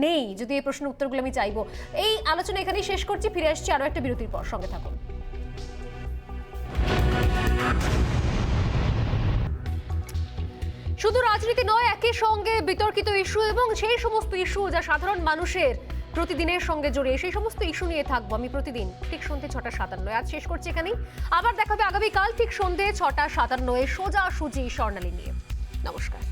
নেই, যদি এই প্রশ্নের উত্তরগুলো আমি চাইবো। এই আলোচনা এখানেই শেষ করছি, ফিরে আসছি আরো একটা বিরতির পর, সঙ্গে থাকুন। শুধু রাজনীতি নয়, একই সঙ্গে বিতর্কিত ইস্যু এবং সেই সমস্ত ইস্যু যা সাধারণ মানুষের প্রতিদিনের সঙ্গে জড়িয়ে, সেই সমস্ত ইস্যু নিয়ে থাকবো আমি প্রতিদিন ঠিক সন্ধ্যে 6:57। আজ শেষ করছি এখানেই, আবার দেখা হবে আগামীকাল ঠিক সন্ধ্যে 6:57 সোজাসুজি স্বর্ণালী নিয়ে। নমস্কার।